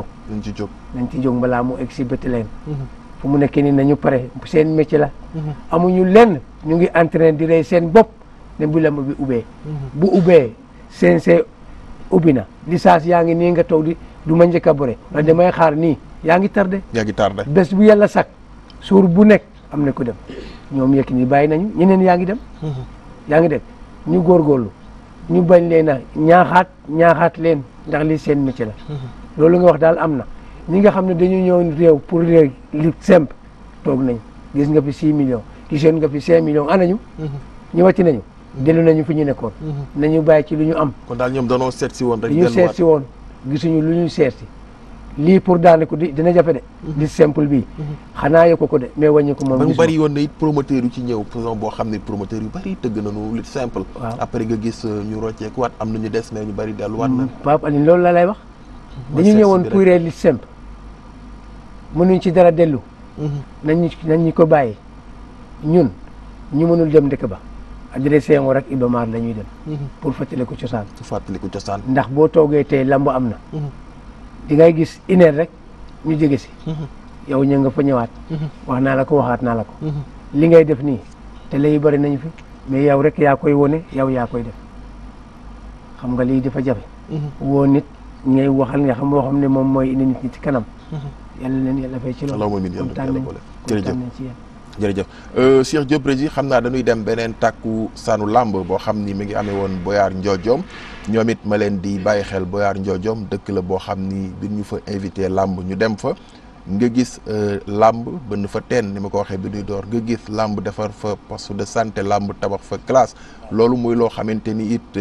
B: jóg balaa mu exhibité leen fu mu nekk nii nañu pare seen métier la amuñu lenn ñu ngi entraîné di rey seen bopp ne bu lamb bi ubbee bu ubbee CNG ubbi na licence yaa ngi nii nga toog di du ma njëkk a bëre wala damay xaar nii yaa ngi tardé bés bu yàlla sakk suur bu nekk am na ko dem ñoom yekk ni bàyyi nañu ñeneen yaa ngi dem yaa ngi dégg ñu góorgóorlu ñu bañ leen a ñaaxaat leen ndax li seen métier la loolu nga wax daal am na ñi nga xam ne dañu ñëw réew pour réew li simple toog nañ gis nga fi 6 millions gisoon nga fi 5 millions anañu ñëwati nañu dellu nañu fi ñu nekkoon nañu bàyyi ci lu ñu am
A: kon daal ñoom danoo seet si woon rek
B: ñu seet si woon gisuñu lu ñu seet si lii pour daane ko dina jafe de li simple bi xanaa yokk ko de mais wàññi ko moom
A: ba mu bëri woon na it promoteur yu ci ñëw façon boo xam ne promoteur yu bëri tëgg nañu li simple après nga gis ñu rocceeku waat am nañu des mais ñu bëri delluwaat na
B: Pape Aline loolu la lay wax dañu ñëwoon pour li simple mënuñ ci dara dellu nañ ñu ko bàyyi ñun ñu mënul dem dëkk ba adressé ngo rek Iba Mar la ñuy dem pour fàttaliku cosaan
A: fàttaliku cosaan
B: ndax boo toogee tey lamb am na di ngay gis une heure rek ñu jege si yow ña nga fa ñëwaat wax naa la ko waxaat naa la ko li ngay def nii te lay bëri nañu fi mais yow rek yaa koy wone yow yaa koy def xam nga lii dafa jafe woo nit ngay waxal nga xam boo xam ne moom mooy indi nit ñi ci kanam yàlla leen yàlla fay ci loolu kontaan nañ ci yéen
A: jërëjëf Cheikh Diop Rési xam naa dañuy dem beneen tàkku saanu làmb boo xam ni mi ngi amee woon Boyar Ndiodiom ñoom it ma leen di bàyyi xel Boyar Ndiodiom dëkk la boo xam ni bi ñu fa invité làmb ñu dem fa nga gis làmb bënn fa teen ni ma ko waxee bi ñuy door nga gis làmb defar fa poste de santé làmb tabax fa classe loolu muy loo xamante ni it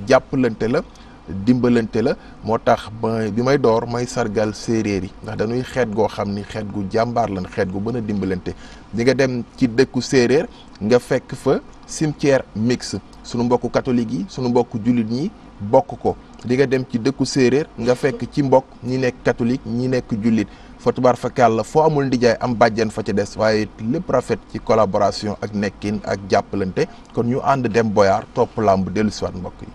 A: jàppalante la dimbalante la moo tax bi may door may sargal séeréer yi ndax dañuy xeet goo xam ni xeet gu jàmbaar lan xeet gu mën a dimbalante di nga dem ci dëkku séeréer nga fekk fa cimetière mixte sunu mbokku catholique yi sunu mbokku jullit ñi bokk ko di nga dem ci dëkku séeréer nga fekk ci mbokk ñi nekk catholique ñi nekk jullit fa tubaar fa kàlla foo amul ndijaay am bàjjen fa ca des waaye lépp rafet ci collaboration ak nekkin ak jàppalante kon ñu ànd dem Boyar topp làmb dellu siwaat mbokk yi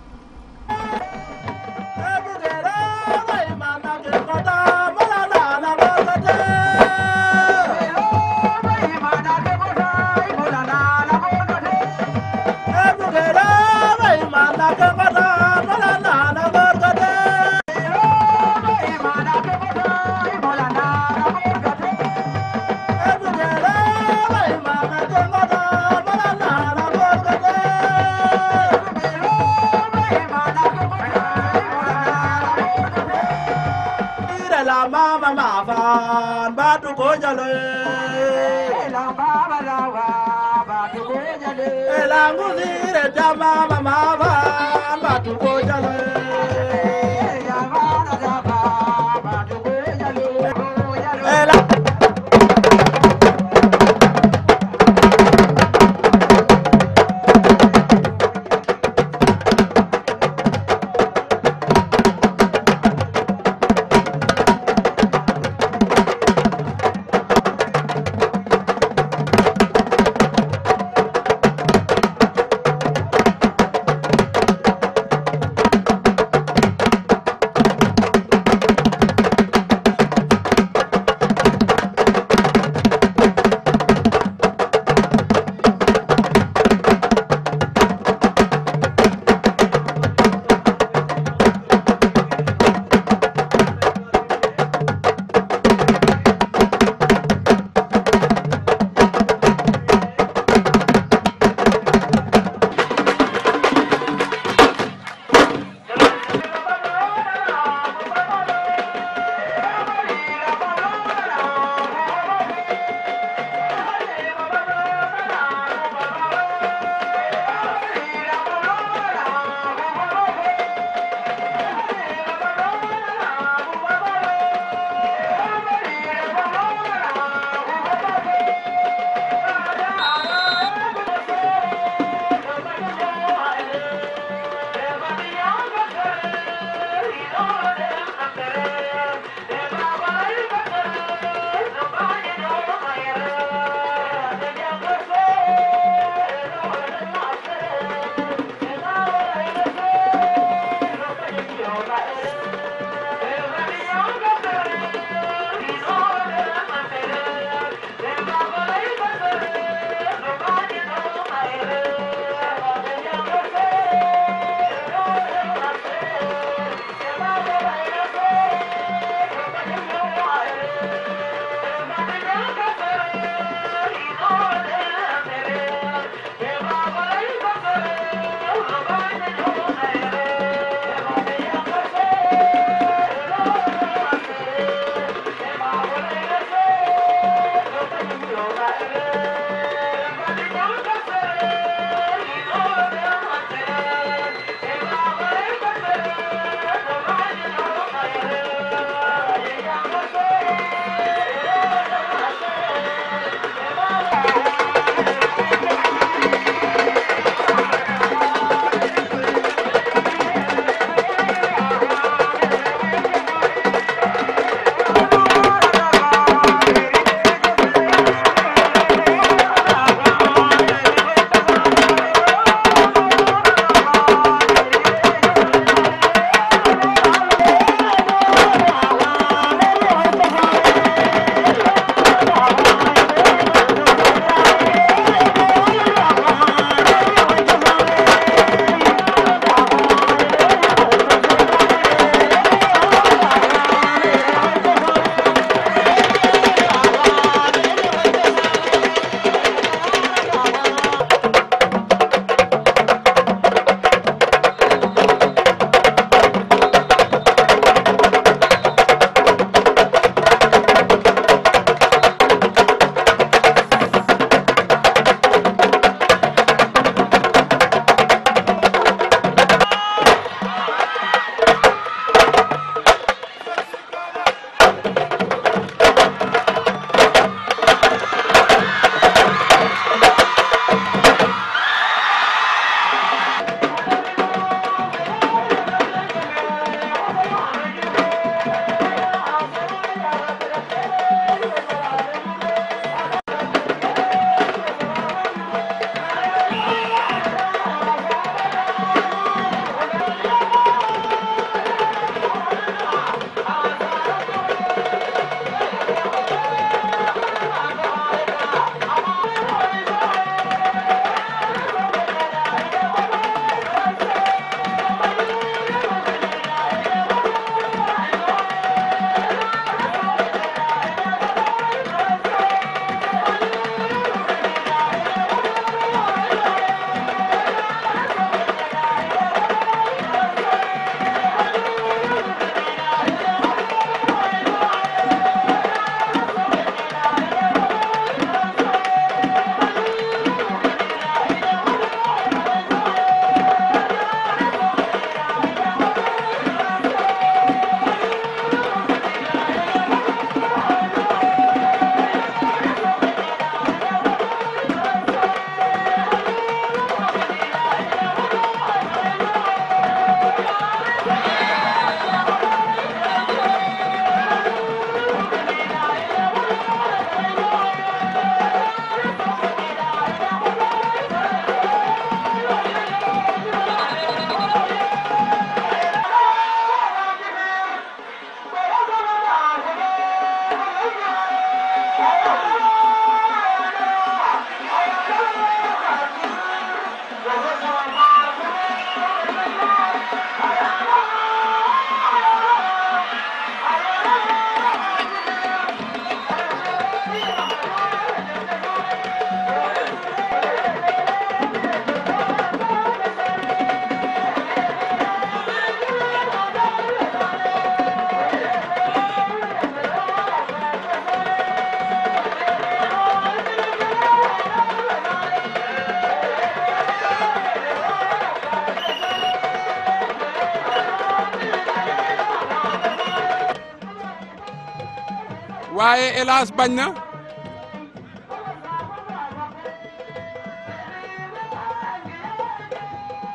F: waaye El Hadj bañ na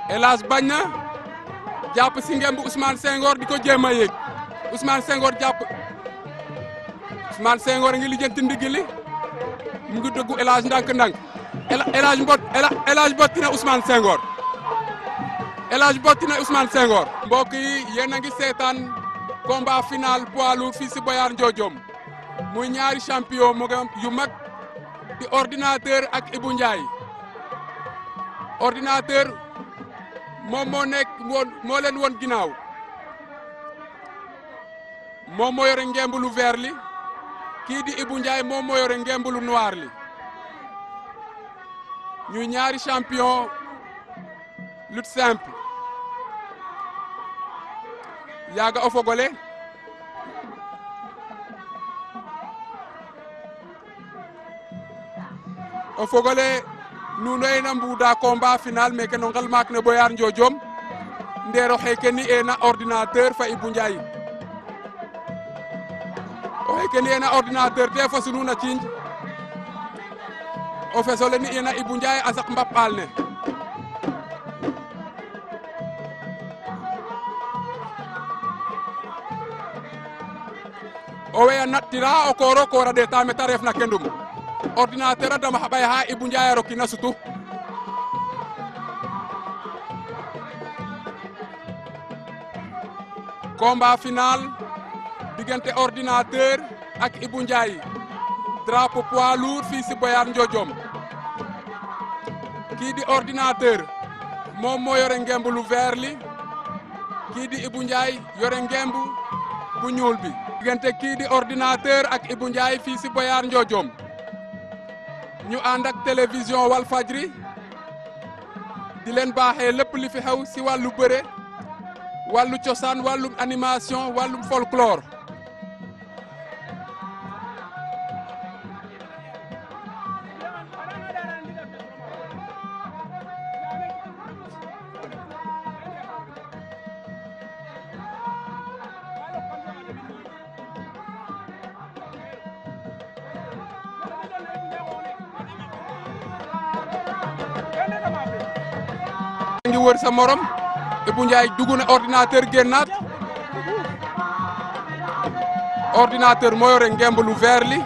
F: El Hadj bañ na jàpp si ngemb Ousmane Senghor di ko jéem a yéeg Ousmane Senghor jàpp Ousmane Senghor ngi lijjanti ndigg li mu ngi dëggu El Hadj ndànk-ndànk El Hadj botti na Ousmane Senghor El Hadj botti na Ousmane Senghor. mbokk yi yéen a ngi seetaan combat final poids lourd fii si Boyar Ndiodiom muy ñaari champion yu mag di ordinateur ak Ibou Ndiaye ordinateur moom moo leen woon ginnaaw moom moo yore ngemb lu vert li kii di Ibou Ndiaye moom moo yore ngemb lu noir li ñuy ñaari champion lutte simple yaaga o fogole nuno na mbuuda combat final meke no ngel maak ne Boyar Ndiodiom ndeero xeke ni ena ordinateur fa Ibou Ndiaye o xeke ni ena ordinateur te fo sunu na ciinj o fesole ni ena Ibou Ndiaye a sak mbap aal ne o we a nattira o koor a ɗeeta meta refna kendum ordinateur a dama xa ɓay xa Ibou Ndiaye a rokina sutu combat final diggante ordinateur ak Ibou Ndiaye drapeau poids lourd fii si Boyar Ndiodiom kii di ordinateur moom moo yore ngemb lu vert li kii di Ibou Ndiaye yore ngemb bu ñuul bi diggante kii di ordinateur ak Ibou Ndiaye fii si Boyar Ndiodiom ñu ànd ak télévision Walfadjri di leen baaxee lépp li fi xew si wàllu bëre wàllu cosaan wàllum animation wàllum folklore ngi wër sa morom Ibou Ndiaye dugg na ordinateur génnaat ordinateur moo yore ngemb lu vert li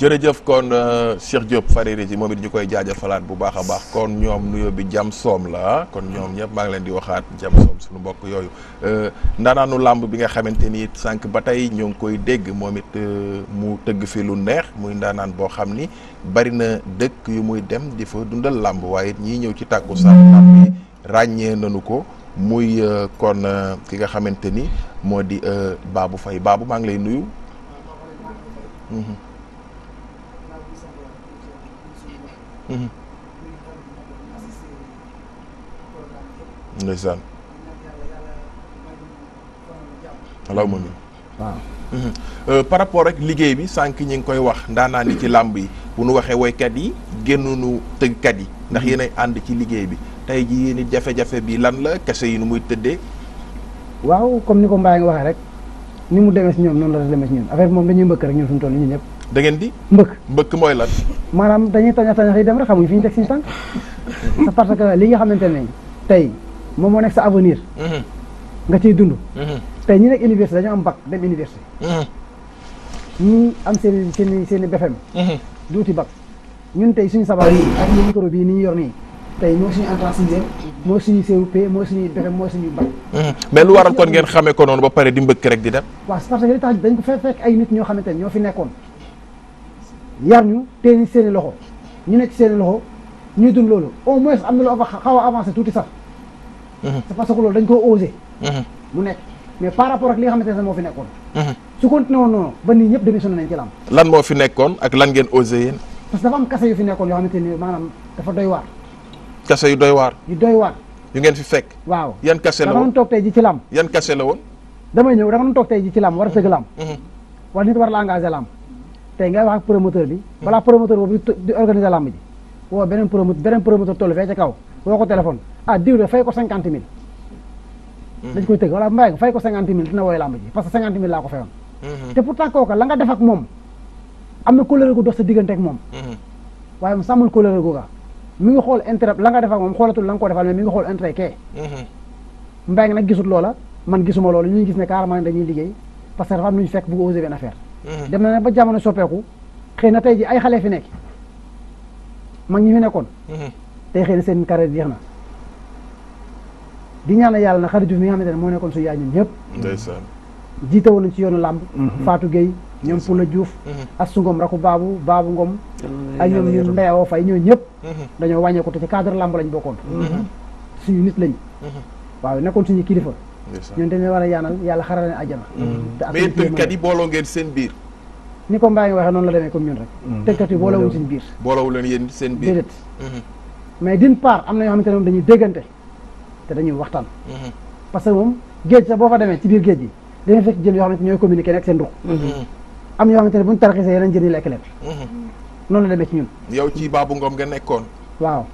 A: jërëjëf kon Cheikh Diop Fariri ji moom it ñu koy jaajëfalaat bu baax a baax kon ñoom nuyoo bi jam soom la kon ñoom ñëpp maa ngi leen di waxaat jam soom suñu mbokk yooyu ndaanaanu làmb bi nga xamante ni sànq ba tey ñoo ngi koy dégg moom it mu tëgg fi lu neex muy ndaanaan boo xam ni bari na dëkk yu muy dem di fa dundal làmb waaye it ñii ñëw ci tàkkusaan làmb bi ràññee nañu ko muy kon ki nga xamante ni moo di Babou Faye Babou maa ngi lay nuyu. ndeysaan alaw ma waaw par rapport ak liggéey bi sànq ñi ngi koy wax ndaanaa ni ci làmb yi bu nu waxee woykat yi génnunu tëggkat yi ndax yéenay ànd ci liggéey bi tey jii ni jafe-jafe bi lan la kese yi nu muy tëddee.
G: waaw comme ni ko Mbaye nga waxee rek ni mu demee si ñoom noonu la demee si ñun affaire bi moom dañuy mbëkk rek ñun suñu toll ñun ñëpp.
A: da ngeen di. mbëkk mooy lan.
G: maanaam dañuy tañax yi dem rek xamuñ fi ñu teg suñu tànk. c'est parce que li nga xamante ne tey moom moo nekk sa avenir. nga ciy dund. tey ñi nekk université dañoo am bac dem université. ñi am seen i BFEM. du uti bac ñun tey suñu sabar yi ak ñu micro bii ni ñu yor nii tey moo suñu entrée sixième moo suñu CUP moo suñuy BFEM moo suñu bac.
A: mais lu waral kon ngeen xamee ko noonu ba pare di mbëkk rek di dem.
G: waaw c'est parce que li tax dañ ko fekk ay nit ñoo xamante ne ñoo fi nekkoon yar ñu tey seen i loxo ñu nekk seen i loxo ñuy dund loolu au moins am na lu xaw a avancé tuuti sax. c'est parce que loolu dañ koo osé. mu nekk mais par rapport ak li nga xamante ne moo fi nekkoon. su continué woon noonu ba nii ñëpp démissionné nañ ci lamb.
A: lan moo fi nekkoon ak lan ngeen osé yéen.
G: parce que dafa am kase yu fi nekkoon yoo xamante ni maanaam dafa doy waar.
A: kase yu doy waar.
G: yu doy waar.
A: yu ngeen fi fekk.
G: waaw
A: yan kase la woon
G: dama doon toog tey ji ci lamb.
A: yan kase la woon.
G: damay ñëw dama doon toog tey ji ci lamb war a tëgg lamb. wala nit war la engagé lamb. tey ngay wax ak promoteur bi. balaa promoteur boobu di organiser lamb ji. woo beneen promoteur tollu fee ca kaw woo ko téléphone ah diw de fay ko 50 000. dañ koy tëgg wala Mbaye fay ko 50 000 dina woy lamb ji parce que 50 000 laa ko fayoon. te pourtant kooka la nga def ak moom am na kóllëre gu dox sa diggante ak moom. waaye mu sàmmul kóllëre googa mi ngi xool intérêt la nga def ak moom xoolatul la nga ko defal mais mi ngi xool intérêt kee. Mbaye nag gisut loola man gisuma loolu ñu gis ne carrément dañuy liggéey parce que dafa am lu ñu fekk bëgg a osé benn affaire. dem na ne ba jamono soppeeku xëy na tey ji ay xale fi nekk mag ñi fi nekkoon. tey xëy na seen carrière jeex na. di ñaanal yàlla na Khady Diouf mi nga xamante ne moo nekkoon suñu yaay ñun ñëpp.
A: ndeysaan.
G: jiite woon nañ ci yoonu làmb. Fatou Gueye ñoom Poula Diouf. Assou Ngom rakku Babou Ngom. ak ñoom ñun Ndeyawoo Faye ñoo ñëpp. dañoo wàññeeku te ci cadre làmb lañ bokkoon. suñu nit lañ. waaw nekkoon suñu kilifa. ñun dañu war a yaanal yàlla xarale leen àjjana.
A: mais tëggkat yi booloo ngeen seen biir.
G: ni ko Mbaye nga waxee noonu la demee comme ñun rek. tëggkat yi boolewuñ seen biir.
A: boolewul leen yéen seen biir
G: déedéet. mais d'une part am na yoo xamante ne moom dañuy déggante te dañuy waxtaan. parce que moom géej sax boo fa demee ci biir géej gi dañuy fekk jën yoo xamante ne ñooy communiqué nekk seen ruq. am yoo xamante ne buñ tarxisee yeneen jën yi lekk leen. noonu la demee ci ñun.
A: yow ci Babou Ngom nga nekkoon.
G: waaw.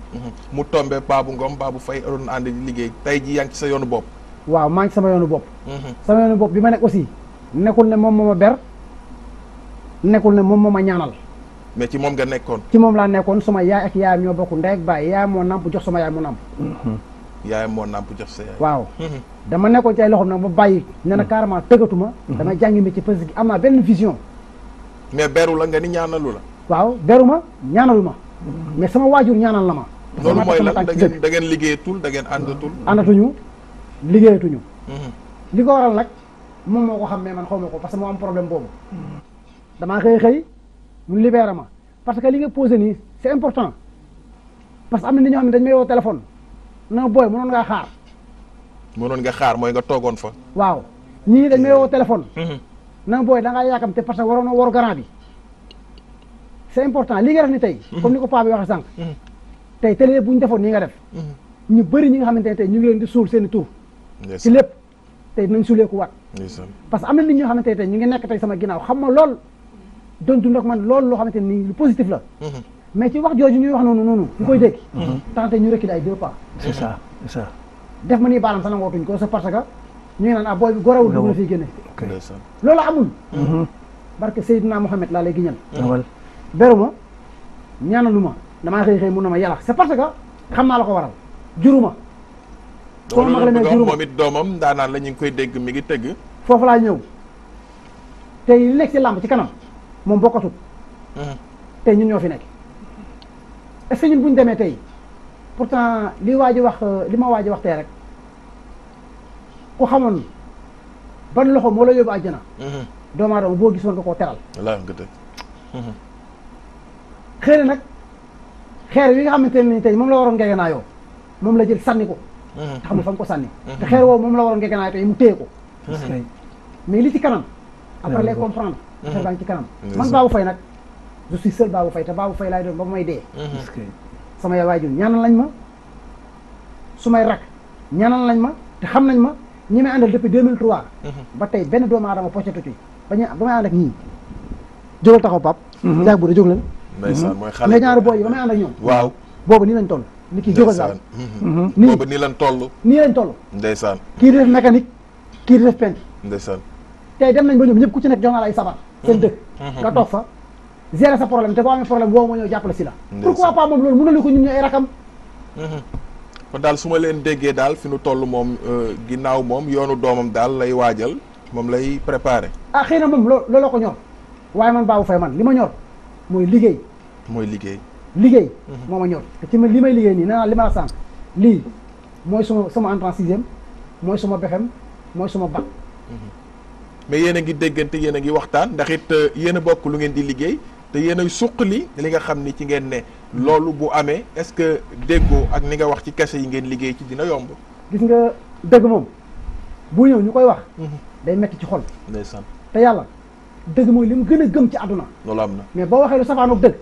A: mu tombé Babou Ngom Babou Faye doon ànd di liggéey tey ji yaa ngi ci sa yoonu bopp.
G: waaw maa ngi ci sama yoonu bopp. sama yoonu bopp bi ma nekk aussi nekkul ne moom moo ma ber nekkul ne moom moo ma ñaanal.
A: mais ci moom nga nekkoon.
G: ci moom laa nekkoon suma yaay ak yaayam ñoo bokk ndey ak baay yaayam moo namp jox sama yaay mu namp.
A: yaayam moo namp jox sa yaay.
G: waaw dama nekkoon ci ay loxoom nag ba bàyyi. ne na carrément tëggatuma. damay jàngi métier parce que am naa benn vision.
A: mais beru la nga ni ñaanalu la.
G: waaw beru ma ñaanalu ma. mais sama waajur ñaanal la ma.
A: loolu mooy lan da ngeen liggéeyatul da ngeen àndatul.
G: àndatuñu liggéeyatuñu. li ko waral nag moom moo ko xam mais man xaw ma ko parce que moo am problème boobu. damaa xëy mu libéré ma parce que li nga posé nii c'est important parce que am na nit ñoo xam ne dañ may woo téléphone na booy mënoon ngaa xaar.
A: mënoon nga xaar mooy nga toogoon fa.
G: waaw ñii dañ may woo téléphone. na booy da ngaa yaakamte parce que waroon na waru garant bi. c'est important li nga def ni tey. comme ni ko paa bi waxee sànq. tey télé bu ñu defoon nii nga def. ñu bëri ñi nga xamante ne tey ñu ngi leen di suul seen i tur. ci lépp tey dinañ suuleeku waat. parce que am na nit ñoo xamante ne tey ñu ngi nekk tey sama ginnaaw xam ma lool. doon dund ak man loolu loo xamante ni lu positif la. mais ci wax jooju ñuy wax noonu ñu koy dégg. tante ñu reculer ay 2 pas.
B: c'est ça c'est ça.
G: def ma nii baalam sax nangootuñ ko c'est parce que ñu ngi naan ah booy bi gorewul dugg na fii génne. loolu amul. barke Seydina Mohamed laa lay giñal. beru ma ñaanalu ma damaa xëy mun na ma yàlla c'est parce que xam naa la ko waral juruma.
A: soo ma la moom it doomam daanaan la ñu ngi koy dégg mi ngi tëgg.
G: foofu laa ñëw tey li nekk ci làmb ci kanam. moom bokkatut. tey ñun ñoo fi nekk est-ce que ñun bu ñu demee tey pourtant li waa ji wax li ma waa ji wax tey rek ku xamoon ban loxo moo la yóbbu àjjana. doomu aadama boo gisoon nga koo teral.
A: wallaahi nga dëgg.
G: xëy na nag xeer wi nga xamante ne tey moom la waroon ngeeganaayoo moom la jël sànni ko. te xamul fa nga ko sànni. te xeer woowu moom la waroon ngeeganaayoo tey mu téye ko. mais li ci kanam. après lay comprendre. affaire baa ngi ci kanam man Babou Faye nag je suis seul Babou Faye te Babou Faye laay doon ba may dee. sama yaay waajur ñaanal lañ ma su may rak ñaanal lañ ma te xam nañ ma ñi may àndal depuis 2003. ba tey benn doomu aadama poccatu ci ba may ànd ak ñii jógal taxaw pap jaag bu da jóg leen
A: ndeysaan mooy xale
G: mais ñaari booy yi ba may ànd ak ñoom
A: waaw
G: boobu nii lañ toll ni ki jógal daal
A: nii boobu nii lañ toll
G: nii lañ toll
A: ndeysaan
G: kii di def mécanique kii di def peintre
A: ndeysaan
G: tey dem nañ ba ñoom ñëpp ku ci nekk jox nga la ay sabar seen dëkk nga toog fa gérer sa problème te boo amee problème woo ma ñëw jàppale si la pourquoi pas moom loolu mënalu ko ñun ñu ay rakam
A: kon daal su ma leen déggee daal fi nu toll moom ginnaaw moom yoonu doomam daal lay waajal moom lay préparé
G: ah xëy na moom looloo ko ñor waaye man Babou Faye man li ma ñor mooy liggéey liggéey moo ma ñor te ci li may liggéey nii nee naa li ma la sànq lii mooy sama entrée en sixième mooy suma BFEM mooy suma bac
A: mais yéen a ngi déggante yéen a ngi waxtaan ndax it yéen a bokk lu ngeen di liggéey te yéen a suqali li nga xam ni ci ngeen ne loolu bu amee est-ce que déggoo ak ni nga wax ci kese yi ngeen liggéey ci dina yomb
G: gis nga dëgg moom bu ñëw ñu koy wax day metti ci xol
A: ndeysaan
G: te yàlla dëgg mooy li mu gën a gëm ci àdduna
A: loolu am na
G: mais boo waxee lu safaanoog dëgg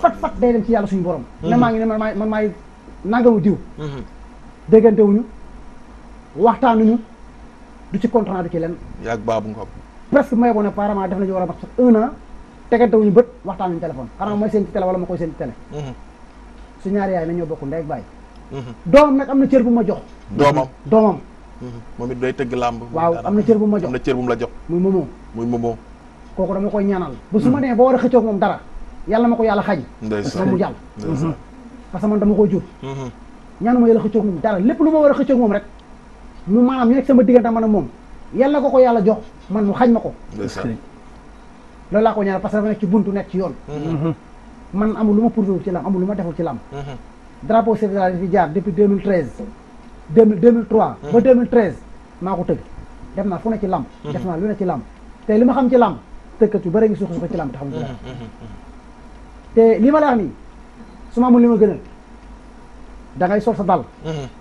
G: fat day dem ci yàlla suñu borom ne maa ngi ne man maay nangamu diw déggante wuñu waxtaanuñu du ci contrat du ci lenn
A: yaag Babou Ngom
G: presque may boo ne apparemment def nañu war a mat sax 1 an tegante wuñu bët waxtaanuñu téléphone xanaa mooy seen ci télé wala ma koy seen ci télé su ñaari yaay na ñoo bokk ndey ak baay doomam nag am na cër bu ma jox doomam
A: moom it day tëgg làmb
G: waaw am na cër bu ma jox
A: am na cër bu mu la jox
G: muy moomoo
A: kooku
G: dama koy ñaanal ba su ma nee ba war a xëccoog moom dara yàlla ma ko yàlla xañ moom mu jàll parce que man dama ko jur ñaanu ma yàlla xëccoog moom dara lépp lu ma war a xëccoog moom rek mu maanaam ñu nekk sama diggante man ak moom yàlla ko yàlla jox man mu xañ ma ko loolu laa ko ñaanal parce que dafa nekk ci buntu nekk ci yoon man amul lu ma prouvé ci lamb amul lu ma deful ci lamb drapeau chef de l'État fi jaar depuis 2013 2003 ba 2013 maa ko tëgg def naa fu ne ci lamb def naa lu ne ci lamb te li ma xam ci lamb tëkkat yu bëri ngi suuxu ko ci lamb te xam ci dara te li ma la wax nii su ma amul li ma gënal da ngay sol sa dal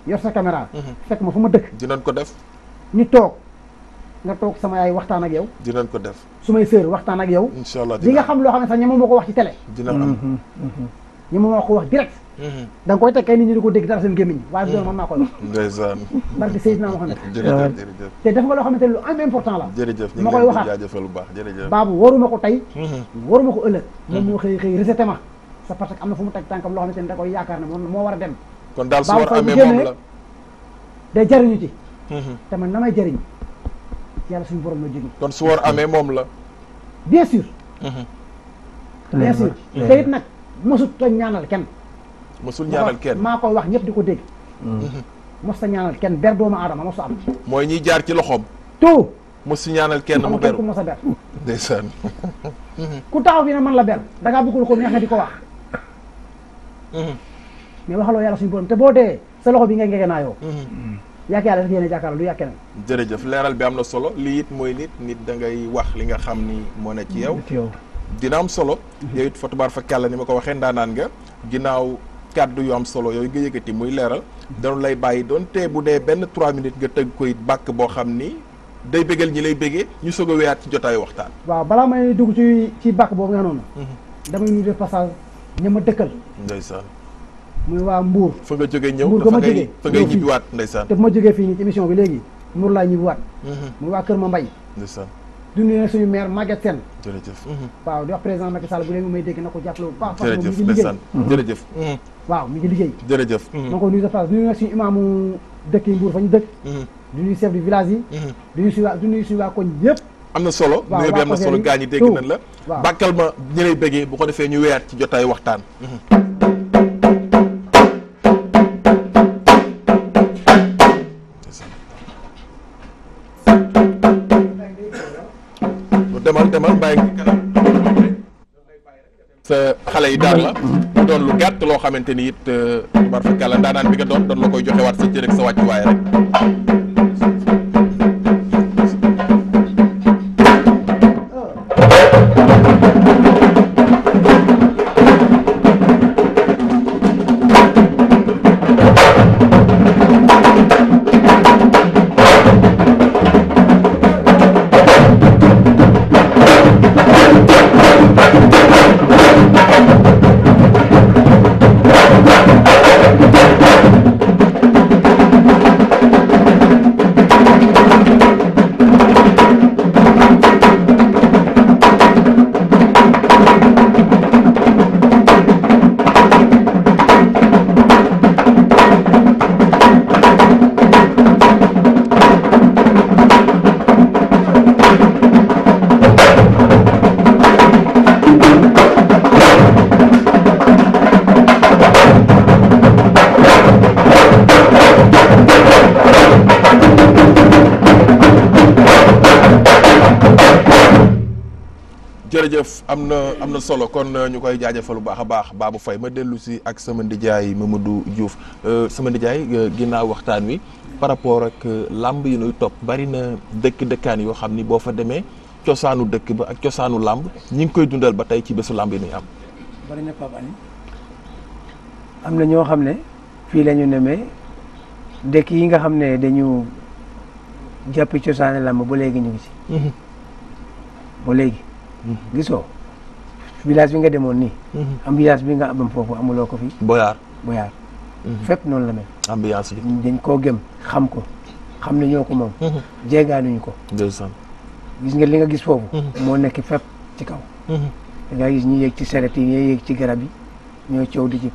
G: yor sa caméra fekk ma fu ma dëkk
A: dinañ ko def
G: ñu toog nga toog sama yaay waxtaan ak yow
A: dinañ ko def
G: su may sœur waxtaan ak yow
A: inshallah
G: di nga xam loo xam ne sax ñema moo ko wax ci télé
A: dina am
G: ñema moo ko wax direct da nga koy teg kay nit ñi di ko dégg dara seen gémmiñ waaye doon man maa koy wax
A: ndeysaan
G: barke Seydina Mohamed
A: jërëjëf
G: te def nga loo xamante ne lu am important la
A: jërëjëf
G: ma koy waxaat
A: jaajëfal bu baax jërëjëf
G: Babou waruma ko tey waruma ko ëllëg moom moo xëy rejeté ma c'est parce que am na fu mu teg tànkam loo xamante ne da koy yaakaar ne moo war a dem
A: kon daal su war amee moom la
G: day jariñu ci te man na may jariñ yàlla suñu borom la jóge
A: kon su war amee moom la
G: bien sûr bien sûr te it nag mosut ta ñaanal kenn
A: mosul ñaanal kenn
G: maa koy wax ñëpp di ko dégg mos ta ñaanal kenn ber doomu aadama mosu am
A: mooy ñiy jaar ci loxoom
G: tout
A: mosu ñaanal kenn mu beru
G: ku mos a ber
A: ndeysaan
G: ku taxaw fi ne man la ber da ngaa bëggul ko neex nga di ko wax mais waxaloo yàlla suñu borom te boo dee sa loxo bi ngay ngegenaayoo yàq yàlla daf yéene jàkkaarloo lu yàq keneen
A: jërëjëf leeral bi am na solo lii it mooy nit da ngay wax li nga xam ni moo ne ci yow dina am solo yow it fa tubaar fa kàlla ni ma ko waxee ndaanaan nga ginnaaw kàddu yu am solo yooyu nga yëkkati muy leeral dañu lay bàyyi doon te bu dee benn 3 minutes nga tëgg koy bàkk boo xam ni day bégal ñi lay bégee ñu soog a weyaat ci jotaayu waxtaan
G: waaw balaa may dugg ci bàkk boobu nga noonu damay nuyu de passage ña ma dëkkal
A: ndeysaan
G: muy waa Mbour
A: fa nga jógee ñëw
G: Mbour
A: fa ngay ñibbiwaat ndeysaan
G: te bu ma jógee fii nii ci émission bi léegi Mbour laa ñibbiwaat muy waa Kër Ma Mbay
A: ndeysaan
G: du nuyu nag suñu maire Maguette Sène
A: jërëjëf
G: waaw di wax président Macky Sall bu léegi may dégg na ko jàppale bu baax
A: jërëjëf ndeysaan jërëjëf
G: waaw mi ngi liggéey
A: jërëjëf
G: ma ko nuyu de place du nuyu nag suñu imaamu dëkk yi Mbour fa ñu dëkk du nuyu chef du village yi du nuyu suñu waa koñ yëpp
A: am na solo nuyu bi am na solo gaa ñi dégg nañ la bàkkal ma ñi lay bégee bu ko defee ñu weyaat ci jotaayu waxtaan demal bàyyi ngi kanam sa xale yi daan la doon lu gàtt loo xamante ni it bar fa kàlla ndaanaan bi nga doon la koy joxe waat sa cër ak sa wàccuwaay rek jërëjëf am na solo kon ñu koy jaajëfal bu baax a baax Babou Faye ma dellu si ak sama ndijaay Mamadou Diouf sama ndijaay ginnaaw waxtaan wi par rapport ak làmb yi nuy topp bari na dëkkaan yoo xam ni boo fa demee cosaanu dëkk ba ak cosaanu làmb ñi ngi koy dundal ba tey ci bésu làmb yi nuy am.
B: bari na Pape Alioune am na ñoo xam ne fii la ñu nemee dëkk yi nga xam ne dañu jàppi cosaanu làmb ba léegi ñu ngi ci. ba léegi. gisoo village bi nga demoon nii. ambiance bi nga am foofu amuloo ko fi.
A: Boyaar.
B: fépp noonu la mel.
A: ambiance bi.
B: dañ koo gëm xam ko xam ne ñoo ko moom. jéegaanuñu ko. gis nga li nga gis foofu. moo nekk fépp ci kaw. da ngay gis ñi yéeg ci seret yi ñi yéeg ci garab yi ñoo coow di jib.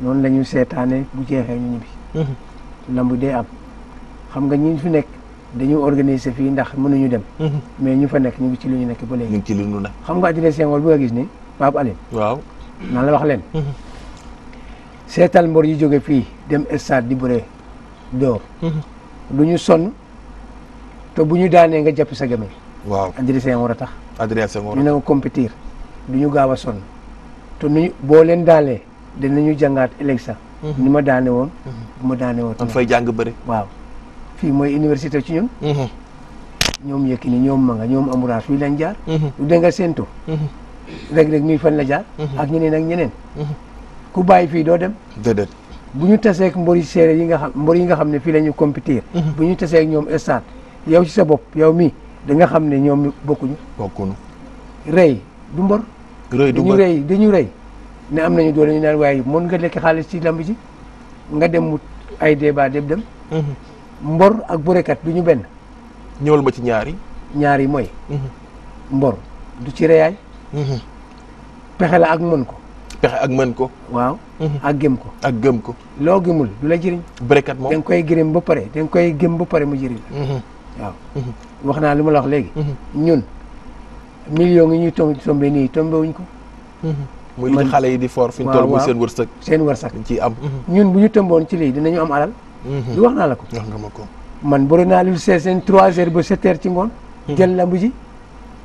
B: noonu la ñu seetaane bu jeexee ñu ñibbi. lamb dee am xam nga ñi fi nekk. dañu organiser fii ndax mënuñu dem. mais ñu fa nekk ñu ngi ci lu ñu nekk ba léegi.
A: ñu ngi ci lu ñu nekk.
B: xam nga Adrien Senghor bi nga gis ni Pape Alioune.
A: waaw
B: naan la wax leen. seetal mbor yi jóge fii dem stade di bëree door. du ñu sonn te bu ñu daanee nga jàpp sa gémmiñ.
A: waaw
B: Adrien Senghor a tax.
A: Adrien Senghor
B: ñu ne nga compétir du ñu gaaw a sonn te nuñu boo leen daalee dinañu jàngaat ëllëg sax. ni ma daane woon. bu ma daane woon.
A: am fay jàng bëri.
B: waaw. fii mooy université ci ñun. ñoom Yékini ñoom Manga ñoom Amouraas fii lañ jaar. lu dee nga séentu. rek mii fan la jaar. ak ñeneen. ku bàyyi fii doo dem.
A: déedéet.
B: bu ñu taseeg mbor yi séeréer yi nga xam ne fii la ñu compétir. bu ñu taseeg ñoom stade yow ci sa bopp yow mii da nga xam ne ñoom bokkuñu. rëy du mbor. dañu rëy ne am nañu doole ñu naan waaye mën nga lekk xaalis ci lamb ji nga dem mu ay débat dem. mbor ak bërekat du ñu benn.
A: ñëwal ma ci
B: ñaari mooy. mbor du ci reyaay. pexe la ak mën ko. waaw. ak gëm ko. loo gëmul du la jëriñ.
A: bërekat moom
B: da nga koy gërëm ba pare da nga koy gëm ba pare mu jëriñ la. waaw. wax naa li ma la wax léegi. ñun millions yi ñuy tombé nii tombé wuñ ko.
A: muy li xale yi di for fi ñu toll muy seen wërsëg.
B: seen wërsëg
A: dañ ciy am.
B: ñun bu ñu tëmboon ci lii dinañu am alal. lu wax naa la ko.
A: wax nga ma ko.
B: man bëri naa lu seen 3 heures ba 7 heures ci ngoon. jël lamb ji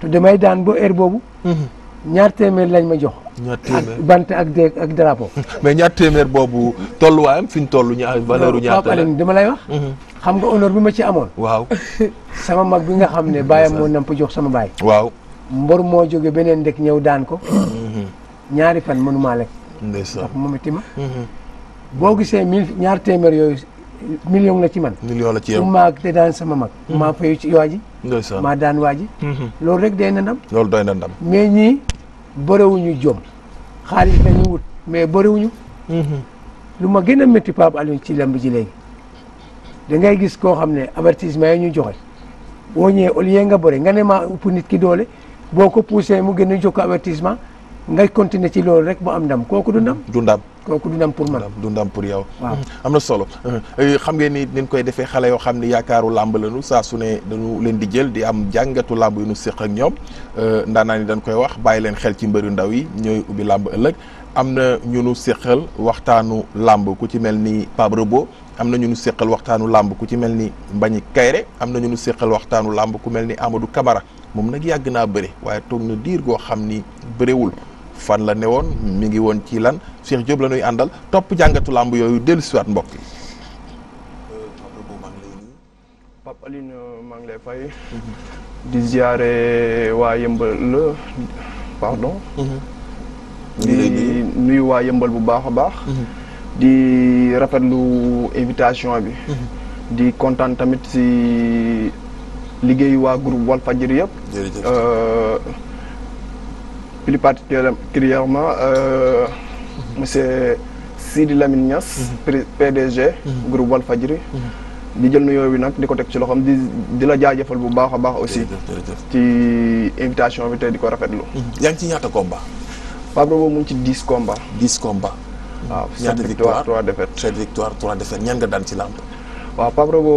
B: te damay daan ba heure boobu. ñaar téeméer lañ ma jox.
A: ñaar téeméer
B: ak bant ak drapeau.
A: mais ñaar téeméer boobu tolluwaayam fi ñu toll valeur u ñaata la
B: dama lay wax. xam nga honneur bi ma ci amoon.
A: waaw.
B: sama mag bi nga xam ne bàyyam moo namp jox sama baay.
A: waaw.
B: mbor moo jóge beneen dëkk ñëw daan ko. ñaari fan mënumaa lekk.
A: ndeysaan
B: ndax moom itam. boo gisee ñaar téeméer yooyu million la ci man.
A: million la ci yow
B: maa te daan sama mag. maa fayu ci waa ji.
A: ndeysaan
B: maa daan waa ji. loolu rek day na ndam.
A: loolu doy na ndam.
B: mais ñii bëriwuñu jom xaalis lañu wut mais bëriwuñu. lu ma gën a métti Pape Alioune ci lamb ji léegi da ngay gis koo xam ne avertissement yi ñu joxe boo ñëwee au lieu nga bëri nga ne maa ëpp nit ki doole boo ko poussé mu gën a jox ko avertissement ngay continuer ci loolu rek mu am ndam kooku du ndam.
A: du ndam.
B: kooku du ndam pour man.
A: du ndam pour yow.
B: waaw
A: am na solo. xam ngeen ni niñ koy defee xale yoo xam ne yaakaaru làmb lañu saa su ne dañu leen di jël di am jàngatu làmb yu nu séq ak ñoom ndaanaa ni dañ koy wax bàyyi leen xel ci mbëru ndaw yi ñooy ubbi làmb ëllëg am na ñu nu séqal waxtaanu làmb ku ci mel ni Pape Rebo am na ñu nu séqal waxtaanu làmb ku ci mel ni Mbagnick Kaïré am na ñu nu séqal waxtaanu làmb ku mel ni Amadou Camara moom nag yàgg naa bëre waaye toog na diir goo xam ni bëriwul. fan la newoon mi ngi woon ci lan Cheikh Diop la ñuy àndal topp jàngatu làmb yooyu dellu siwaat mbokk yi.
H: Pape Alioune maa ngi lay fay. di ziare waa Yëmbal pardon. di nuyu waa Yëmbal bu baax a baax. di rafetlu invitation bi. di kontaan tamit si liggéeyu waa groupe Walfadjri yëpp. plus particulièrement monsieur Sidi Lamine Niass. PDG. groupe Walfadjri. di jël nuyoo bi nag di ko teg ci loxoom di la jaajëfal bu baax a baax aussi. ci invitation bi te di ko rafetlu.
A: yaa ngi ci ñaata combat.
H: Pape Rebo mu ngi ci 10 combats.
A: 10 combats.
H: waaw 7 victoires 3 défaites.
A: 7 victoires 3 défaites ñan nga daan ci làmb.
H: waaw Pape Rebo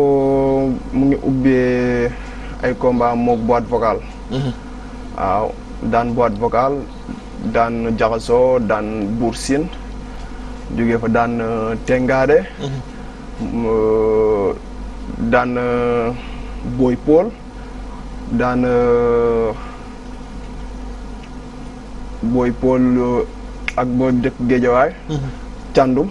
H: mu ngi ubbee ay combats moog boîte vocale. waaw daan boîte vocale daan jaxasoo daan Bour Sine jógee fa daan Tengaade. daan Boy Paul daan Boy Paul ak boo dëkk Géejawaay. Thiandoum.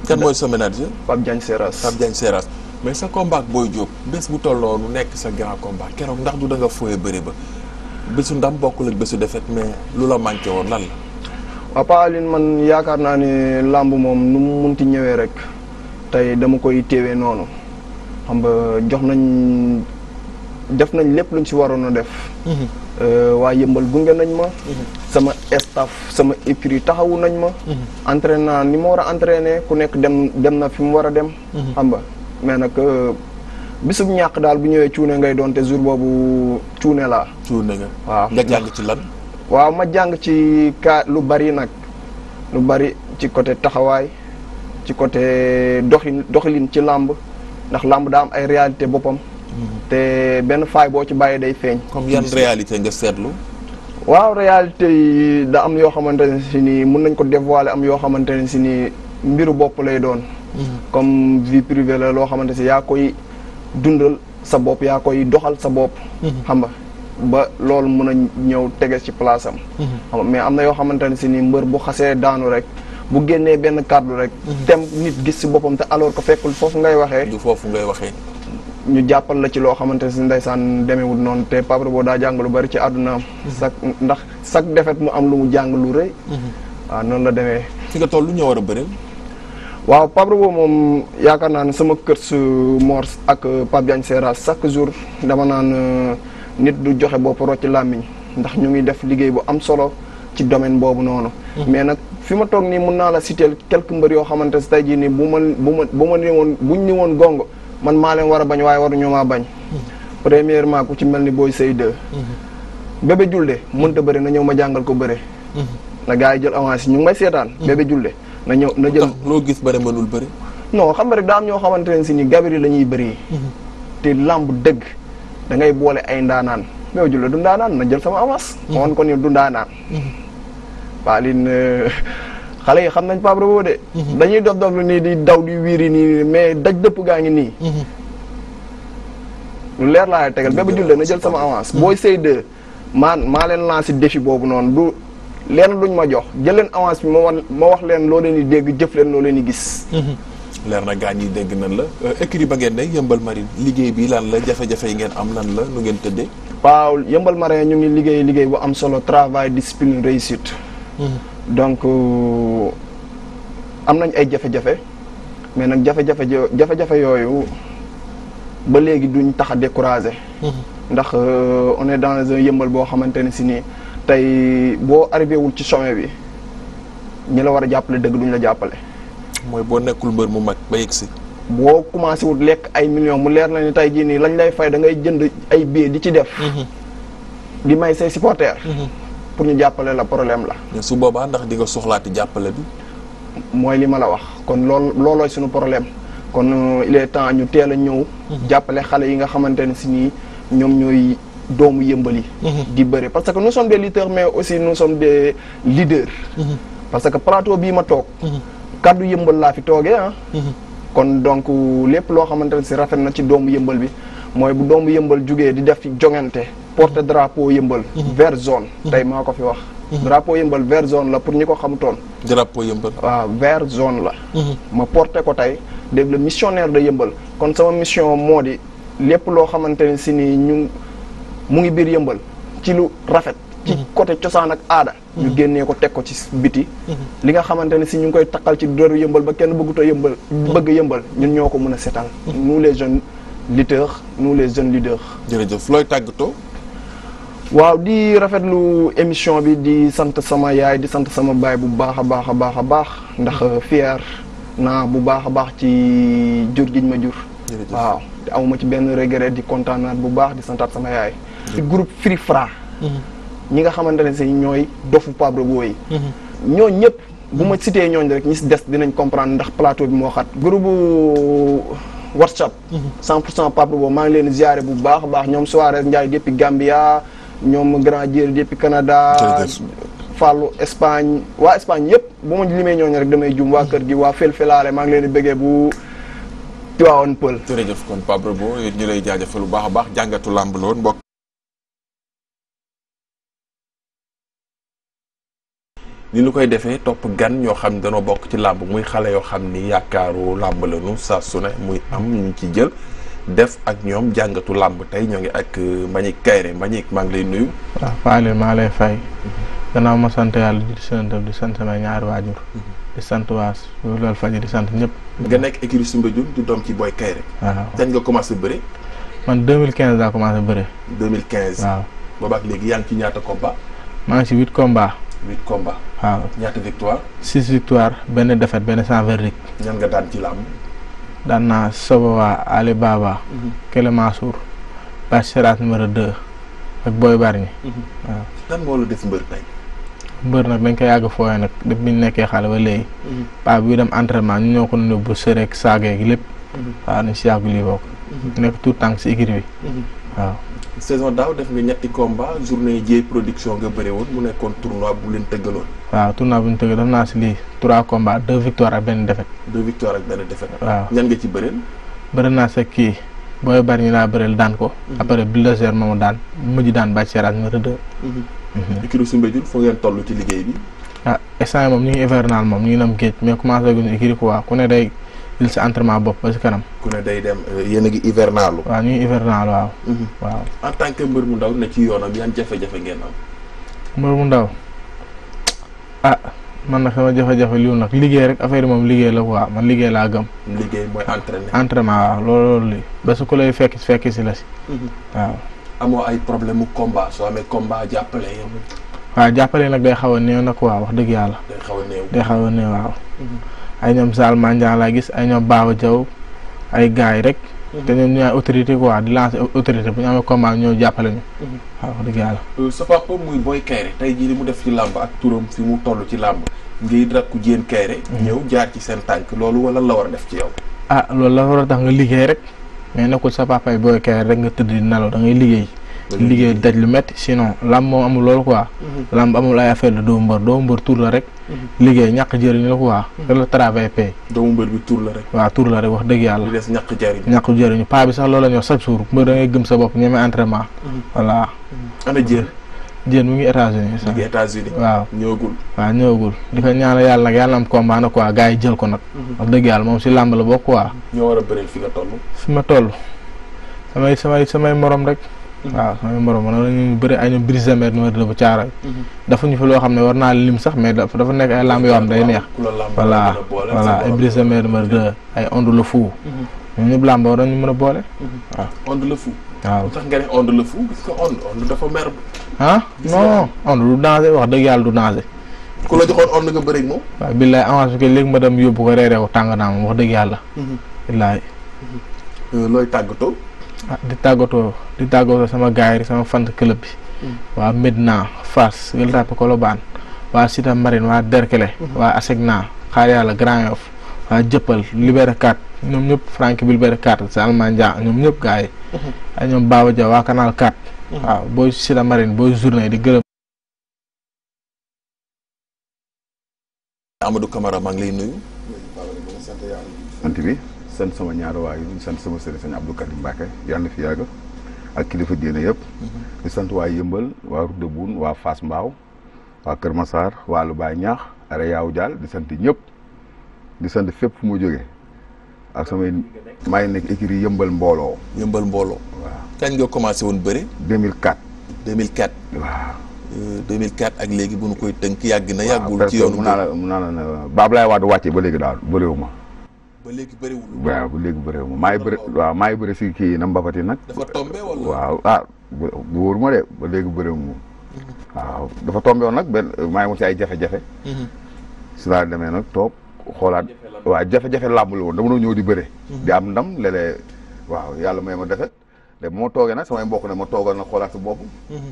A: kan mooy sa manager.
H: Pape Diagne Seras.
A: Pape Diagne Seras mais sa combat ak Boy Diop bés bu tolloo nu nekk sa grand combat keroog ndax du da nga fooyee bëri ba bésu ndam bokkul ak bésu défaite mais lu la manqué woon lan la.
H: waaw Pa Aline man yaakaar naa ne làmb moom nu mu munti ñëwee rek tey dama koy téewee noonu xam nga def nañ lépp luñ ci waroon a def. waa Yëmbal gunge nañ ma. sama staff sama écurie taxawu nañ ma. entraîné naa ni ma war a entraîné ku nekk dem na fi mu war a dem. xam nga mais nag bisub ñàkk daal bu ñëwee cuune ngay doon te jour boobu cuune laa.
A: cuune nga
H: waaw
A: nga jàng ci lan.
H: waaw ma jàng ci lu bari nag lu bari ci côté taxawaay ci côté doxalin ci làmb ndax làmb daa am ay réalité boppam. te benn faay boo ci bàyyi day feeñ.
A: comme yan réalité nga seetlu.
H: waaw réalité yi da am yoo xamante ne si nii mun nañ ko dévoiler am yoo xamante ne si nii mbiru bopp lay doon. comme vie privée la loo xamante si yaa koy dundal sa bopp yaa koy doxal sa bopp. xam nga ba loolu mun a ñëw tege ci place am. xam nga mais am na yoo xamante ne si nii mbër bu xasee daanu rek bu génnee benn kàddu rek. tem nit gis si boppam te alors que fekkul foofu ngay waxee.
A: du foofu ngay waxee.
H: ñu jàppal la ci loo xamante ne si ndeysaan demewul noonu te Pape Rebo daa jàng lu bari ci àddunaam. chaque défaite mu am lu mu jàng lu rëy. waaw noonu la demee.
A: fi nga toll lu ñu war a bëreel.
H: waaw Pape Rebo moom yaakaar naa ne sama kër su Mor ak Pape Diagne Seras chaque jour dama naan nit du joxe bopp rocc làmmiñ ndax ñu ngi def liggéey bu am solo ci domaine boobu noonu. mais nag fi ma toog nii mun naa la citer quelques mbër yoo xamante ne tey jii nii bu ma ni woon buñ ni woon gongo. man maa leen war a bañ waaye waruñu maa bañ. premièrement ku ci mel ni Boy Sey 2. Bébé Julde mënta bëre na ñëw ma jàngal ko bëre. na gars yi jël avance ñu ngi may seetaan. Bébé Julde na ñëw na jël.
A: loo gis bëre mënul bëre.
H: non xam nga rek daa am ñoo xamante ne si ni gabari la ñuy bëri. te làmb dëgg da ngay boole ay ndaanaan Bébé Julde du ndaanaan na jël sama avance. ma woon ko ni du ndaanaan. waa lii xale yi xam nañ Pape Rebo de. dañuy dof lu nii di daw di wiiri nii mais daj dëpp gaa ngi nii. lu leer laa tegal Bébé Julde na jël sama avance. Boy Sey 2 maa leen lancé défi boobu noonu du leen luñ ma jox jël leen avance bi ma wax leen loo leen di dégg jëf leen loo leen di gis.
A: leer na gaa ñi dégg nañ la écurie ba ngeen ne Yëmbal Marine liggéey bi lan la jafe-jafe yi ngeen am lan la nu ngeen tëddee.
H: waaw Yëmbal Marine ñu ngi liggéey bu am solo travail discipline réussite. donc am nañ ay jafe-jafe mais nag jafe-jafe yooyu ba léegi duñ tax a découragé. ndax on est dans un Yëmbal boo xamante ne si nii tey boo arrivé wul ci sommet bi ñi la war a jàppale dëgg duñ la jàppale.
A: mooy boo nekkul mbër mu mag ba yegg si.
H: boo commencé wul lekk ay millions mu leer na ni tey jii nii lañ lay fay da ngay jënd ay billets di ci def. di may say supporters. pour ñu jàppale la problème la.
A: su boobaa ndax di nga soxlaati jàppale bi.
H: mooy li ma la wax kon loolooy suñu problème kon il est temps ñu teel a ñëw. jàppale xale yi nga xamante ne si nii ñoom ñooy doomu Yëmbal yi. di bëri parce que nous sommes des lutteurs mais aussi nous sommes des leaders. parce que plateau bii ma toog. kaddu Yëmbal laa fi toogee ah. kon donc lépp loo xamante ne si rafet na ci doomu Yëmbal bi mooy bu doomu Yëmbal jugee di def jongante. porte drapeau Yëmbal. vert zone. tey maa ko fi wax. drapeau Yëmbal vert zone la pour ñi ko xamutoon.
A: drapeau Yëmbal.
H: waaw vert zone la. ma porté ko tey dégg le missionnaire de Yëmbal kon sama mission moo di lépp loo xamante ne si nii mu ngi biir Yëmbal ci lu rafet. ci côté cosaan ak aada. ñu génnee ko teg ko ci biti. li nga xamante ne si ñu ngi koy takkal ci deru Yëmbal ba kenn bëggut a Yëmbal. bëgg Yëmbal ñun ñoo ko mën a setal. nous les jeunes lutteurs nous les jeunes leaders.
A: jërëjëf looy tàggatoo.
H: waaw di rafetlu émission bi di sant sama yaay di sant sama baay bu baax a baax ndax fier naa bu baax a baax ci jur giñ ma jur. waaw te amuma ci benn regret di kontaanaat bu baax di santaat sama yaay. ci groupe Free Fra. ñi nga xamante ne si ñooy dofu Pape Rebo yi. ñooñ ñëpp bu ma cité ñooñ rek ñi si des dinañ comprendre ndax plateau bi moo xat. groupe WhatsApp. 100% Pape Rebo maa ngi leen ziare bu baax a baax ñoom Soares Ndiaye depuis Gambia. ñoom grand Diéry depuis Canada. Fallou Espagne waa Espagne yëpp bu ma limee ñooñu rek damay jum waa kër gi waa Felfelaale maa ngi leen di bëggee bu Tivaouane Peulh.
A: jërëjëf kon Pape Rebo ñu lay jaajëfal bu baax a baax jàngatu làmb la woon mbokk ni ñu koy defee topp gan ñoo xam ne dañoo bokk ci làmb muy xale yoo xam ni yaakaaru làmb lañu saa su ne muy am ñu ci jël def ak ñoom jàngatu làmb tey ñoo ngi ak Mbagnick Kaïré. Mbagnick maa ngi lay nuyu.
I: waaw Fallou maa lay fay. gannaaw ma sant yàlla di sant samay ñaari waajur. di sant waa Walfadjri di sant ñëpp.
A: nga nekk écurie Soumbédioune di doom ci Boy Kaïré.
I: waaw
A: kañ nga commencé bëre.
I: man 2015 laa commencé bëre.
A: 2015
I: waaw.
A: boobaak léegi yaa ngi ci ñaata combat.
I: maa ngi ci 8 combats.
A: 8 combats.
I: waaw
A: ñaata victoire.
I: 6 victoire benn défaite benn sans verdict.
A: ñan nga daan ci làmb.
I: daan naa Sobowa Ali Baba. Kele Mansour. Bac Seras numéro 2. ak Boy Barñi. waaw.
A: lan moo la def mbër tey.
I: mbër nag dañ ko yàgg fooyee nag depuis bi ñu nekkee xale ba léegi. paa bi dem entraînement ñu ñoo ko nuyu bu sëreeg saagee gi lépp. waaw nañ si yàgg lii bokk. nekk tout tànk si écurie bi. waaw.
A: saison daaw def nga ñetti combat journée Dieye production nga bëre woon mu nekkoon tournoi bu leen tëggaloon.
I: waaw tournoi bu ñu tëgg def naa si lii 3 combats 2 victoires ak benn défaite.
A: 2 victoires ak benn défaite.
I: waaw
A: ñan nga ci bëreel.
I: bëri naa sa kii Boy Barñi laa bëreel daan ko. après Bulldozer moomu daan mujj daan Bac Seras numéro 2.
A: écurie Soumbédioune foo ngeen toll ci liggéey bi.
I: ah instant moom ñu ngi hivernal moom ñu ngi nam géej mais commencé guñu écurie quoi ku ne day jël si entraînement bopp ba si kanam.
A: ku ne day dem yéen a ngi hivernalu.
I: waaw ñu ngi hivernal waaw. waaw
A: en tant que mbër mu ndaw ne ci yoonam yan jafe-jafe ngeen am.
I: mbër mu ndaw ah man nag sama jafe-jafe liw nag liggéey rek affaire yi moom liggéey la quoi man liggéey laa gëm.
A: liggéey mooy entraîner.
I: entraînement waaw loolu li ba su ko lay fekk si la si. waaw.
A: amoo ay problème mu combat soo amee combat jàppale yow.
I: waaw jàppale nag day xaw a néew nag quoi wax dëgg yàlla.
A: day xaw a néew.
I: day xaw a néew waaw. ay ñoom Sall Mandiang laa gis ay ñoom Baba Diaw ay gars yi rek. te ñoom ñu ay autorité quoi di lancer autorité bu ñu amee combat ñëw jàppale ñu. waaw wax dëgg yàlla.
A: sa papa muy Boy Kaïré tey jii li mu def ci làmb ak turam fi mu toll ci làmb ngay rakku Diène Kaïré. ñëw jaar ci seen tànk loolu wala la war a def ci yow.
I: ah loolu la war a tax nga liggéey rek mais nekkul sa papa ay Boy Kaïré rek nga tëdd di nelaw da ngay liggéey. liggéey daj lu métti sinon lamb moom amul loolu quoi. lamb amul ay affaire de doomu mbër tur la rek. liggéey ñàkk jëriñ la quoi. la travail paye.
A: doomu mbër bi tur la rek.
I: waaw tur la rek wax dëgg yàlla.
A: li des ñàkk jëriñ.
I: ñàkk jëriñu paa bi sax loolu la ñu wax chaque jour mbër da ngay gëm sa bopp ñeme entraînement. voilà.
A: ana Diène
I: mu ngi États-Unis sax.
A: mu ngi États-Unis.
I: waaw
A: ñëwagul.
I: waaw ñëwagul di ko ñaanal yàlla nag yàlla am combat na quoi gars yi jël ko nag. wax dëgg yàlla moom si lamb la bokk quoi.
A: ñoo war a bëreel fi nga toll.
I: fi ma toll samay morom rek. waaw samay morom man ñu bëri ay ñoom Brise de Mer numéro 2 bu Caaroy. dafa ñu fi loo xam ne war naa lim sax mais dafa nekk ay lamb yoo xam day neex. voilà ay Brise de Mer numéro 2 ay Onde le Fou. ñun ñëpp lamb war nañu mën a boole. waaw
A: Onde le Fou.
I: waaw
A: tax nga ne Onde le Fou parce que Onde dafa mer.
I: ah non Onde du danger wax dëgg yàlla du danger.
A: ku la joxoon Onde nga bëri ak moom.
I: waaw billaay avance bi kay léegi ma dem yóbbu ko reeree ko tàng naa moom wax dëgg yàlla. billaay.
A: looy tàggatoo.
I: ah di tàggatoo sama gars yi sama fan club bi. waa Medina Fass Gueule Tapée Colobane waa Cité Marine waa Derklé. waa Asegna Xaar Yàlla Grand Yoff waa Jëppal Liberté 4 ñoom ñëpp Franck Liberté 4 Sall Mandiang ñoom ñëpp gars yi. ay ñoom Baba Dia waa Canal 4. waaw booy Cité Marine booy journée di gërëm.
A: Amadou Camara maa ngi lay nuyu.
J: sant bi sant sama ñaari waay yi sant sama sëriñ sëñ Abdou Karim Mbacke yàlla na fi yàgg ak kilifa diine yëpp. di sant waa Yëmbal waa Route de Boune waa Fass Mbao waa Kër Massar waa Lu Baay Ñaax are yaaw Dial di sant ñëpp di sant fépp fu mu jógee ak samay maa ngi nekk écurie Yëmbal Mbooloo.
A: Yëmbal Mbooloo.
J: waaw
A: kañ nga commencé woon bëri.
J: 2004.
A: 2004.
J: waaw.
A: 2004 ak léegi bu nu koy tënk yàgg na yàggul. ci yoonu
J: mun naa la ne Babalaye Wade wàccee ba léegi daal bëriwuma.
A: ba léegi bëriwul.
J: waaw ba léegi bëriwuma maa ngi bëri si kii na mbapati nag.
A: dafa tombé wala.
J: waaw ah bu wóoruma de ba léegi bëriwuma. waaw dafa tombé woon nag benn maa ngi woon si ay jafe-jafe. si laa demee nag toog xoolaat. waaw jafe-jafe làmb la woon dama doon ñëw di bëre. di am ndam léeg-léeg waaw yàlla may ma defet te ba ma toogee nag samay mbokk ne ma toogal nag xoolaat sa bopp.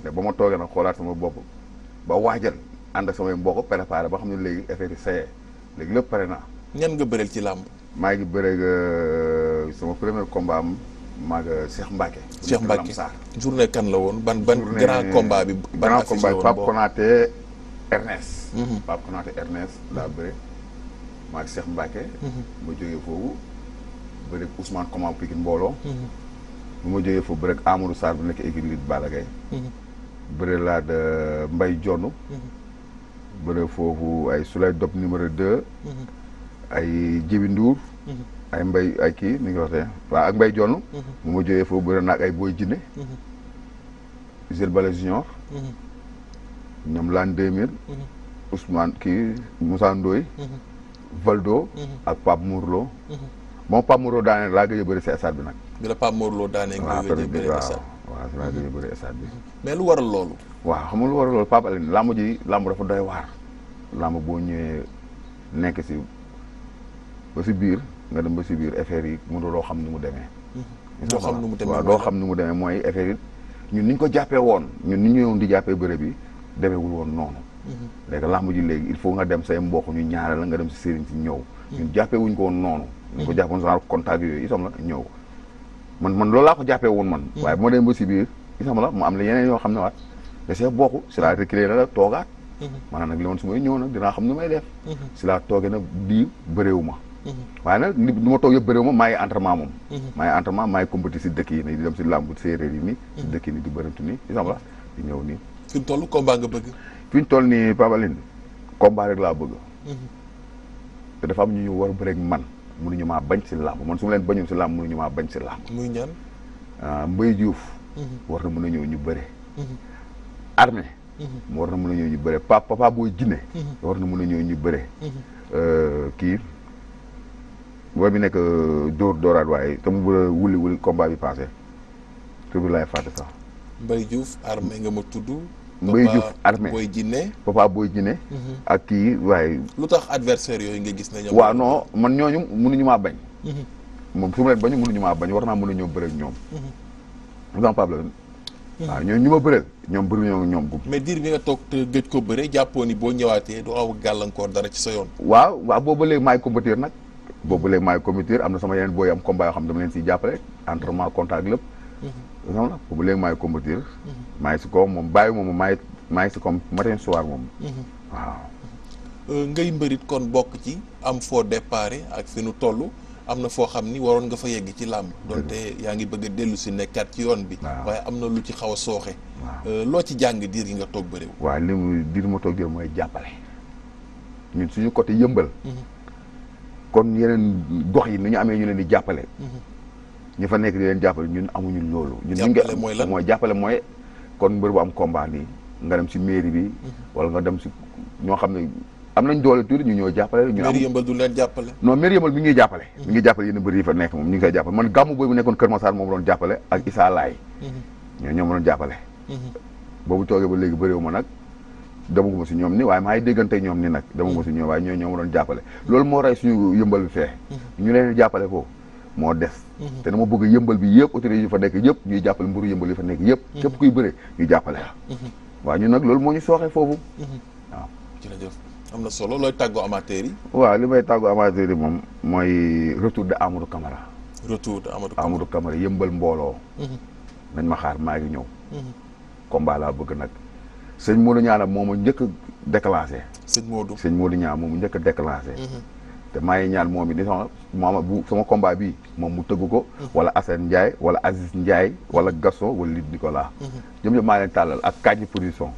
J: te ba ma toogee nag xoolaat sama bopp ba waajal ànd ak samay mbokk préparé ba xam ne léegi affaire yi sayee léegi lépp pare naa.
A: ñan nga bëreel ci làmb.
J: maa ngi bëreeg sama premier combat am maa ngi Cheikh Mbacke.
A: Cheikh Mbacke journée kan la woon ban grand combat bi.
J: grand combat bi Pape Konaté Ernest. Pape Konaté Ernest laa bëre maa ngi Cheikh Mbacke. ma jógee foofu bëreeg Ousmane Koma Pikine Mbooloo. bu ma jógee foofu bëreeg Amadou Sarr bu nekk écurie Balla Gaye. bëre laa de Mbaye Jonn. bëre foofu ay Souley Dop numéro 2. ay Jibi Ndour. ay Mbay ay kii ni nga waxee waaw ak Mbay Jonn. bu ma jógee foofu bëre naag ay Boy Djiné. Jules Baldé Junior. ñoom l'an 2000. Ousmane kii Moussa Ndoye. Valdo. ak Pape Mourlo. moom Pape Mourlo daanee laa gëj a bëri si stade bi nag.
A: bi la Pape Mourlo daanee nga gëj a bëri stade.
J: waaw si laa gëj a bëri stade bi.
A: mais lu waral loolu.
J: waaw xam nga lu waral loolu Pape Alioune làmb ji làmb dafa doy waar. làmb boo ñëwee nekk si ba si biir nga dem ba si biir affaire yi mënuloo xam ni mu demee.
A: doo xam ni mu demee
J: waaw doo xam ni mu demee mooy affaire yi ñun ni ñu ko jàppee woon ñun ni ñu ñëwoon di jàppee bëre bi demeewul woon noonu. léegi làmb ji léegi il faut nga dem say mbokk ñu ñaare la nga dem si sëriñ si ñëw. ñun jàppee wuñ ko woon noonu. ñu ko jàppoon genre contact yooyu itam la ñëw. man loolu laa ko jàppee woon man. waaye bu ma dem ba si biir itam la mu am la yeneen yoo xam ne waat da see bokk si laa reculé la toogaat. maanaam nag li man su may ñëw nag dinaa xam ni may def. si laa toogee nag bii bëreewu ma. waaye nag ni ma toog yëpp bëreewu ma maa ngi entraînement moom. maa ngi entraînement maa ngi compétit si dëkk yi nii di dem si làmb séeréer yi nii. si dëkk yi nii di bërantu nii itam la di ñëw nii.
A: fi mu toll combat nga bëgg.
J: fi ñu toll nii Pape Alioune combat rek laa bëgg. te dafa am ñu war a bëreeg man mënuñu maa bañ si làmb man su ma leen bañul si làmb mënuñu maa bañ si làmb.
A: muy ñaan.
J: Mbaye Diouf. war na mën a ñëw ñu bëre. Armée. mu war na mën a ñëw ñu bëre Papa Boy Djiné. war na mën a ñëw ñu bëre. kii booy bi nekk dóoraat waaye te mu bëre wuli combat bi passé tur bi laay fàtte sax.
A: Mbaye Diouf Armée nga ma tudd.
J: Mbaye Diouf Armée
A: Boy Djiné.
J: Papa Boy Djiné. ak kii waaye.
A: lu tax adversaire yooyu nga gis ne ñoom.
J: waaw non man ñooñu mënuñu maa bañ. moom su ma leen bañu mënuñu maa bañ war naa mën a ñëw bëre ak ñoom. problème. waaw ñooñu ñu ma bëreel ñoom bëri ñoom gub.
A: mais diir bi nga toog te gëj ko bëre jàppoo ni boo ñëwaatee doo aw gàllankoor dara ci sa yoon.
J: waaw boobu ba léegi maay compétir nag. boobu ba léegi maay compétir am na sama yeneen booy am combat yoo xam ne dama leen siy jàppale entraînement contact lépp. xam nga boobu léegi maay compétir. maa ngi si kaw moom bàyyi moom maa ngi si comme matin soir moom. waaw.
A: ngay mbërit kon bokk ci am foo déparé ak fi nu toll. am na foo xam ni waroon nga fa yegg ci làmb donte yaa ngi bëgg a dellu si nekkaat ci yoon bi. waaye am na lu ci xaw a sooxe. loo ci jàng diir gi nga toog bëriw.
J: waaw li mu diir ma toog jël mooy jàppale. ñun suñu côté yëmbal. kon yeneen gox yi ni ñu amee ñu leen di jàppale. ñu fa nekk di leen jàppale ñun amuñu loolu. ñun
A: jàppale mooy lan
J: mooy jàppale mooy kon mbër bu am combat nii nga dem si mairie bi. wala nga dem si ñoo xam ne. am nañ doole tuuti ñu ñëw jàppale. ñu am
A: mairie yëmbal du leen jàppale.
J: non mairie yëmbal mi ngi jàppale. mi ngi jàppale yenn mbër yi fa nekk moom ñu ngi koy jàppale man gàmmu booy bu nekkoon Kër Massar moom doon jàppale ak Issa Laye. ñoo ma doon jàppale. boobu toogee ba léegi bëriwu ma nag demaguma si ñoom ni waaye maa ngi déggante ñoom ni nag demaguma si ñoom waaye ñoo ma doon jàppale. loolu moo rey suñu yëmbal bi fee. ñu leen di jàppale foofu moo des. te dama bëgg yëmbal bi yëpp autorités yi fa nekk yëpp ñuy jàppale mburu yëmbal yi fa nekk yëpp. képp kuy bëre ñu jàppale la. waaw ñun nag loolu moo ñu sooxee foofu waaw.
A: jërëjëf. am na solo looy tàggoo amateur yi.
J: waaw li may tàggoo amateur yi moom mooy retour de Amadou Camara.
A: retour de
J: Amadou Camara yëmbal mbooloo. nañ ma xaar maa ngi ñëw. combat laa bëgg nag. sëñ Modou Niang moom a njëkk a déclenché.
A: sëñ Modou
J: Niang moom mu njëkk a déclenché. te maa ngi ñaan moom it ni sama combat bi moom mu tëgg ko. wala Assane Ndiaye wala Aziz Ndiaye wala Gaston wala Lid Nicolas. ñoom ñëpp maa leen tàllal ak Kandji production.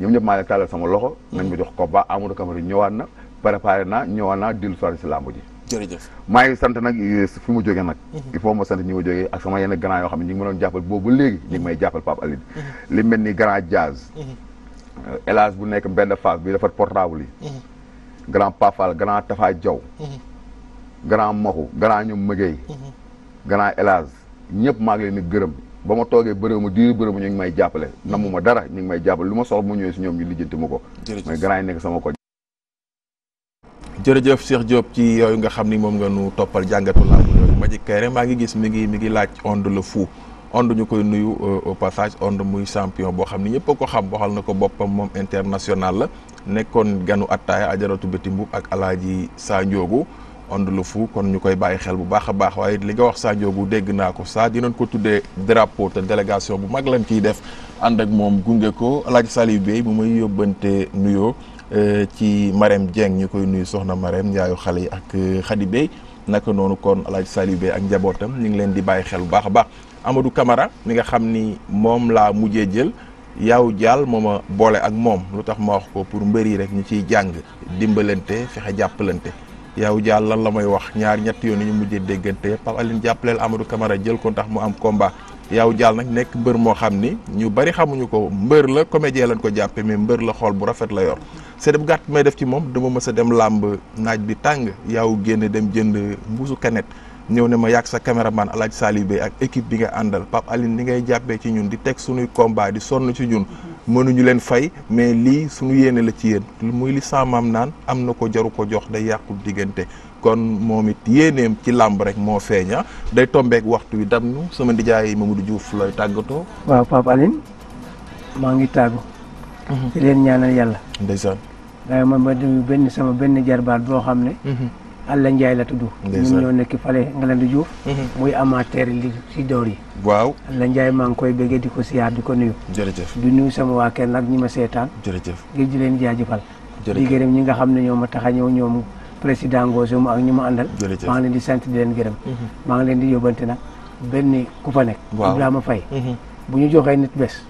J: ñoom ñëpp maa leen tàllal sama loxo. nañ ma jox combat Amadou Camara ñëwaat na préparé naa ñëwaat naa dellu soirée si làmb ji.
A: jërëjëf
J: maa ngi sant nag fi mu jógee nag. il faut ma sant ñi ma jógee ak sama yenn grand yoo xam ne ñu ngi ma doon jàppal boobu ba léegi ñu ngi may jàppal Pape Alioune. li mel ni grand jazz. Elage bu nekk benn phase bi defar portable yi. grand Pafal grand Tafa Diaw. grand Maxu grand ñoom Mëgey. grand Elage ñëpp maa ngi leen di gërëm ba ma toogee bërëmu diir bërëmu ñu ngi may jàppale namu ma dara ñu ngi may jàppale lu ma soxla mu ñëwee si ñoom ñu lijjanti ma ko. mooy grand yi nekk sama ko.
A: jërëjëf Cheikh Diop ci yooyu nga xam ni moom nga nu toppal jàngatu làmb yooyu Mbagnick Kaïré maa ngi gis mi ngi laaj Onde le Fou Onde ñu koy nuyu au passage Onde muy champion boo xam ni ñëpp a ko xam waxal na ko boppam moom international la nekkoon ganu attaaya ajaratu Béti Mbuub ak alaaji Sa Ndiogou Onde le Fou kon ñu koy bàyyi xel bu baax a baax waaye li nga wax Sa Ndiogou dégg naa ko saa dinañ ko tuddee drapeau te délégation bu mag lañ ciy def ànd ak moom gunge ko alaaji Saliou Bey bu may yóbbante nuyoo ci Marème Dieng ñu koy nuyu soxna Marème njaayu xale yi ak Khady Bey naka noonu kon alaaji Saliou Bey ak njabootam ñu ngi leen di bàyyi xel bu baax a baax Amadou Camara mi nga xam ni moom laa mujjee jël Yaaw Jaal moo ma boole ak moom lu tax ma wax ko pour mbër yi rek ñu ciy jàng dimbalante fexe jàppalante Yaaw Jaal lan la may wax ñaar ñetti yoon ñu mujjee déggante Pape Aline jàppaleel Amadou Camara jël ko ndax mu am combat Yaaw Jaal nag nekk mbër moo xam ni ñu bari xamuñu ko mbër la comédien lañ ko jàppe mais mbër la xool bu rafet la yor c'est bu gàtt may def ci moom dama mës a dem làmb naaj bi tàng yaaw génn dem jënd mbuusu kanet ñëw ne ma yàgg sa caméraman Alaaji Saliou Bey ak équipe bi nga àndal Pape Aline ni ngay jàppee ci ñun di teg suñuy combat di sonn ci ñun mënuñu leen fay mais lii suñu yéene la ci yéen muy li saamam naan am na ko jaru ko jox day yàqu diggante kon moom it yéeneem ci làmb rek moo feeña day tombeek waxtu wi dam nu sama ndijaay Mamadou Diouf looy tàggatoo.
B: waaw Pape Aline maa ngi tàggu. di leen ñaanal yàlla.
A: ndeysaan.
B: waaye man ma dem sama benn jarbaat boo xam ne. Alla Ndiaye la tudd. ñun ñoo nekk fale Ngalandou Diouf. muy amateur li si door yi.
A: waaw
B: Alla Ndiaye maa ngi koy bëggee di ko siyaar di ko nuyu.
A: jërëjëf
B: di nuyu sama waa kër nag ñi ma seetaan.
A: jërëjëf
B: ngir di leen jaajëfal. di gërëm ñi nga xam ne ñoo ma tax a ñëw ñoom président Ngosé mu ak ñu ma àndal. maa ngi leen di sant di leen gërëm. maa ngi leen di yóbbante nag benn ku fa nekk. waaw Ibrahima Faye. bu ñu joxee nit bés.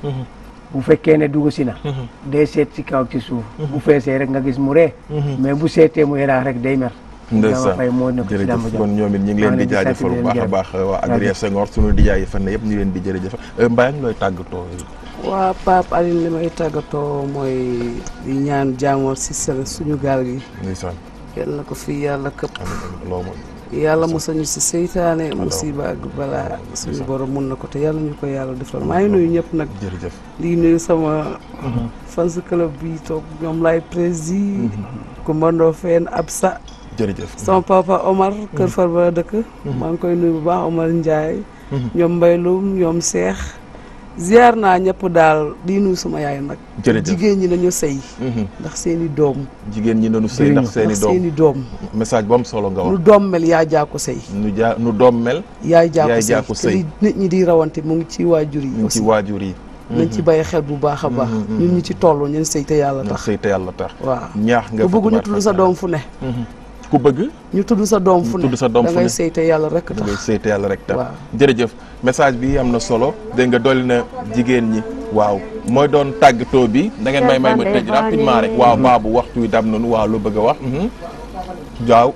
B: bu fekkee ne dugg si na. day seet ci kaw ci suuf. bu feesee rek nga gis mu ree. mais bu seetee mu yaraax rek day mer.
A: ndeysaan jërëjëf kon ñoom it ñu ngi leen di jaajëfal bu baax a baax waa Adrien Senghor sunu dijaay yi fan ne yëpp ñu leen di jërëjëf Mbaye ak looy tàggatoo.
C: waa Pape Aline li may tàggatoo mooy di ñaan jaamoor si suñu gaal gi.
A: ndeysaan
C: yal na ko fi yàlla këpp. yàlla mosañu si seytaane musiba ak balaa suñu borom mun na ko te yàlla ñu ko yàlla defal maa ngi nuyu ñëpp nag.
A: jërëjëf
C: di nuyu sama fans club bi toog ñoom laay prési ku mandoo feen Absa.
A: jërëjëf
C: sama papa Omar Kër Farba dëkk maa ngi koy nuyu bu baax Omar Ndiaye ñoom Mbaylum ñoom Seex ziar naa ñëpp daal di nuyu sama yaay nag
A: jërëjëf
C: jigéen ñi nañu sëy ndax seeni doom
A: jigéen ñi nañu sëy ndax seeni doom message bu am solo nga wax
C: nu doom mel yaa jaa ko sëy
A: nu doom mel
C: yaay jaa ko sëy nit ñi di rawante mu ngi ci waajur yi
A: mu ngi ci waajur yi
C: nañ ci bàyyi xel bu baax a baax ñun ñi ci toll ñun sëy te yàlla tax waaw
A: ñaax nga
C: bëgg ñu tudd sa doom fu ne
A: ku bëgg
C: ñu tudd sa doom fu ne da ngay seyte yàlla rek tax
A: da ngay seyte yàlla rek tax jërëjëf message bi am na solo dégg nga dolli na jigéen ñi waaw mooy doon tàggatoo bi da ngeen may ma tëj rapidement rek waaw baabu waxtu wi dam nañu waaw lu bëgg a wax waaw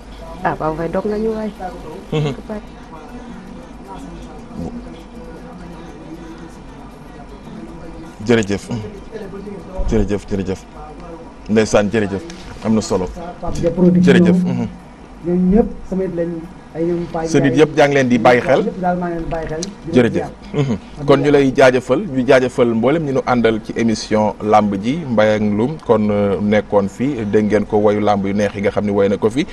D: baabu fay dog nañu waay
A: jërëjëf jërëjëf ndeysaan jërëjëf am na solo jërëjëf
G: ñoom ñëpp sama it lañ ay ñoom
A: sa nit yëpp jaa ngi leen di bàyyi xel jërëjëf kon ñu lay jaajëfal ñu jaajëfal mboolem ñu nu àndal ci émission lamb ji Mbaye ak Loum kon nekkoon fi dégg ngeen ko wayu lamb yu neex yi nga xam ne way na ko fi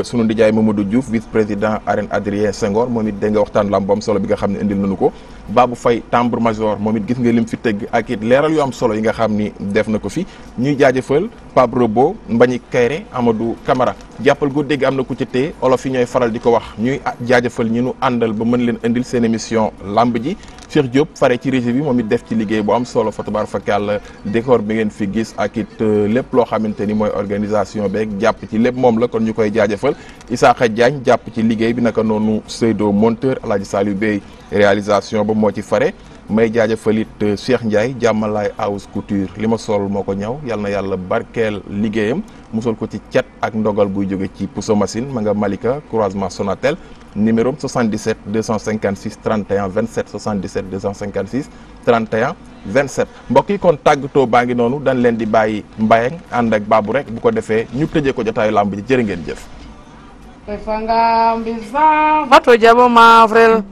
A: sunu ndijaay Mamadou Diouf vice président arène Adrien Senghor moom it dégg nga waxtaan lamb bu am solo bi nga xam ne indil nañu ko Babou Faye tambour major moom it gis nga lim fi tëgg ak it leeral yu am solo yi nga xam ni def na ko fi ñuy jaajëfal Pape Robo Mbagnick Kayré Amadou Camara jàppal gu dégg am na ku ci tee olof yi ñooy faral di ko wax ñuy jaajëfal ñi nu àndal ba mën leen indil seen émission lamb ji Cheikh Diop fare ci régie bi moom it def ci liggéey bu am solo fa tabarakallah décor bi ngeen fi gis ak it lépp loo xamante ni mooy organisation beeg jàpp ci lépp moom la kon ñu koy jaajëfal Isaaxa Diagne jàpp ci liggéey bi naka noonu Seydou monteur Alaaji Saliou Bey réalisation ba moo ci fare may jaajëfal it Cheikh Ndiaye jàmmalaay house couture li ma sol moo ko ñaw yal na yàlla barkeel liggéeyam musal ko ci cat ak ndogal buy jóge ci Pousso Machine ma nga Malika croisement Sonatel numéro 77 256 31 27 77 256 31 27 mbokk yi kon tàggatoo baa ngi noonu dañ leen di bàyyi Mbaye ànd ak Babou rek bu ko defee ñu tëjee ko jotaayu làmb ji jërë ngeen jëf
E: fanga mbisa bato jabo mafrel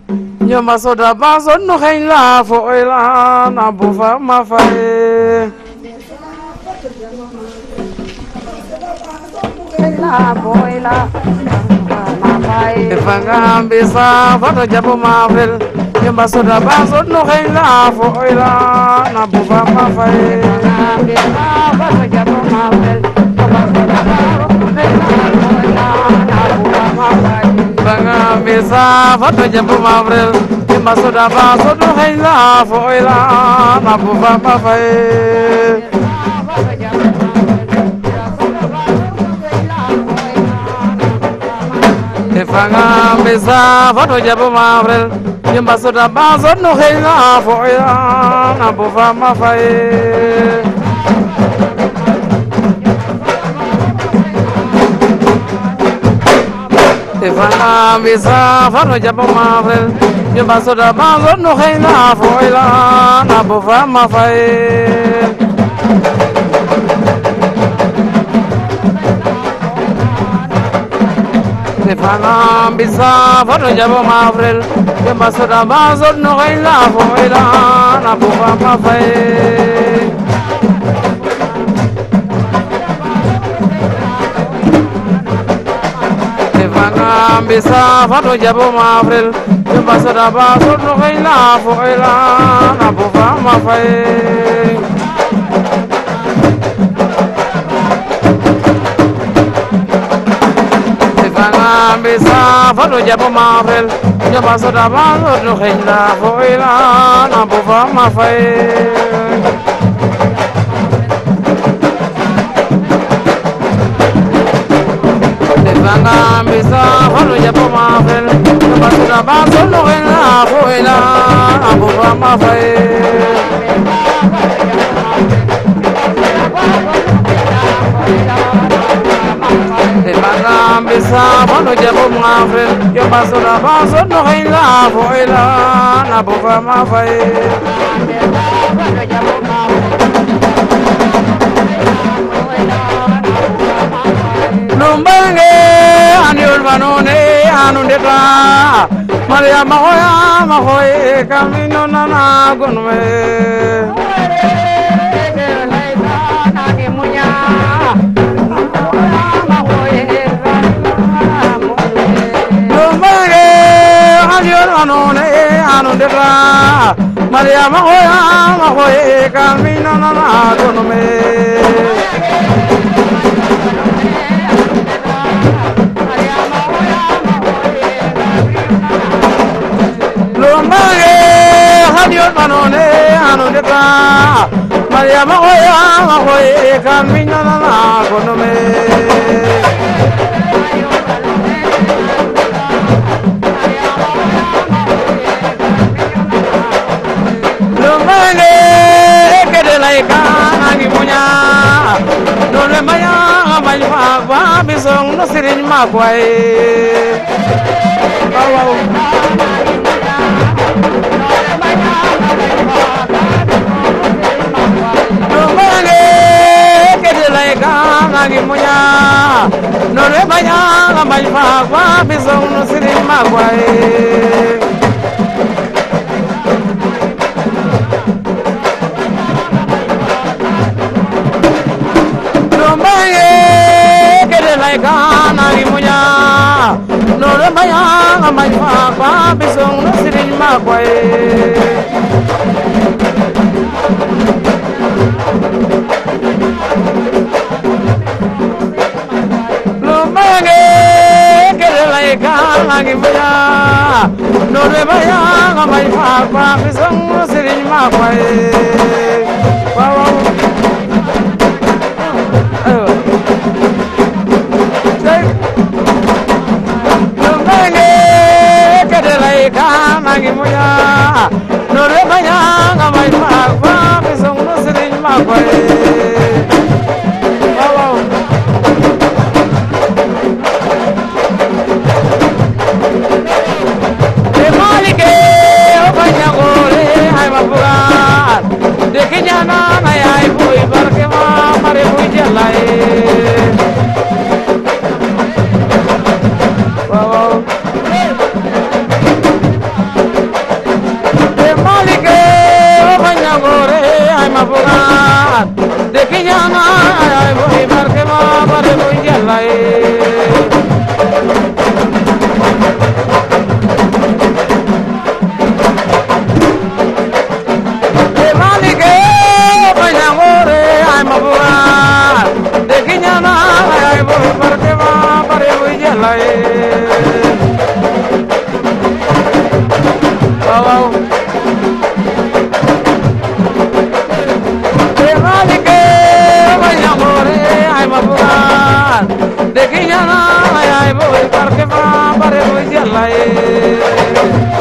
E: nyoma soda baso no la fo oila na bufa mafae
D: la boila
E: fanga mbisa bato jabo mafrel nyoma soda baso no la fo oila na bufa mafae
D: fanga mbisa bato jabo mafrel
E: banga mesa fato jabu mavrel masoda ba sodo hayla fo ila na bufa mafae banga mesa fato jabu mavrel Yamba soda bazo no hela fo ila na bufa mafai Tefana bisa fano jabo mafel Yamba soda bazo no hela fo ila na bufa mafai Tefana bisa fano jabo mafel Yamba soda bazo no hela fo ila na bufa mafai Bisa fado jabo mafrel Yamba soda bazo no hela fo ila na bufa mafai Bisa fado jabo mafrel Yamba soda bazo no hela fo ila na bufa mafai Bisa fado jabo mafrel Yamba soda bazo no hela fo ila na bufa mafai Bisa fado jabo mafrel Yamba soda bazo no hela fo ila na bufa mafai Lumbange aniol manone anundeta Maria mahoya camino nana gonme Lumbange aniol manone anundeta Maria mahoya camino nana gonme Dios manone anundeta Maria mahoya camino nana gonme Lumbange kede laika nangi punya Dole maya ba bisong no sirin makwai Lumbange kede laika nangi punya Dole maya ba bisong no sirin makwai Gana limunya no le maya mai fa bisong no sirin makwai Lumbange kede lai gana limunya no le maya mai fa bisong no sirin makwai Nangi muya no le banya ngamai fa bisong no sirin makwai wow de malike o banya gore ay mapuran de kinyana na ay boy barke ma mare boy jalai wow mapuran de kinyana ay boy barke ma bare boy jalai de malike banyangore ay mapuran de kinyana ay boy barke ma bare boy jalai wow de que ya no hay voy porque va para voy a la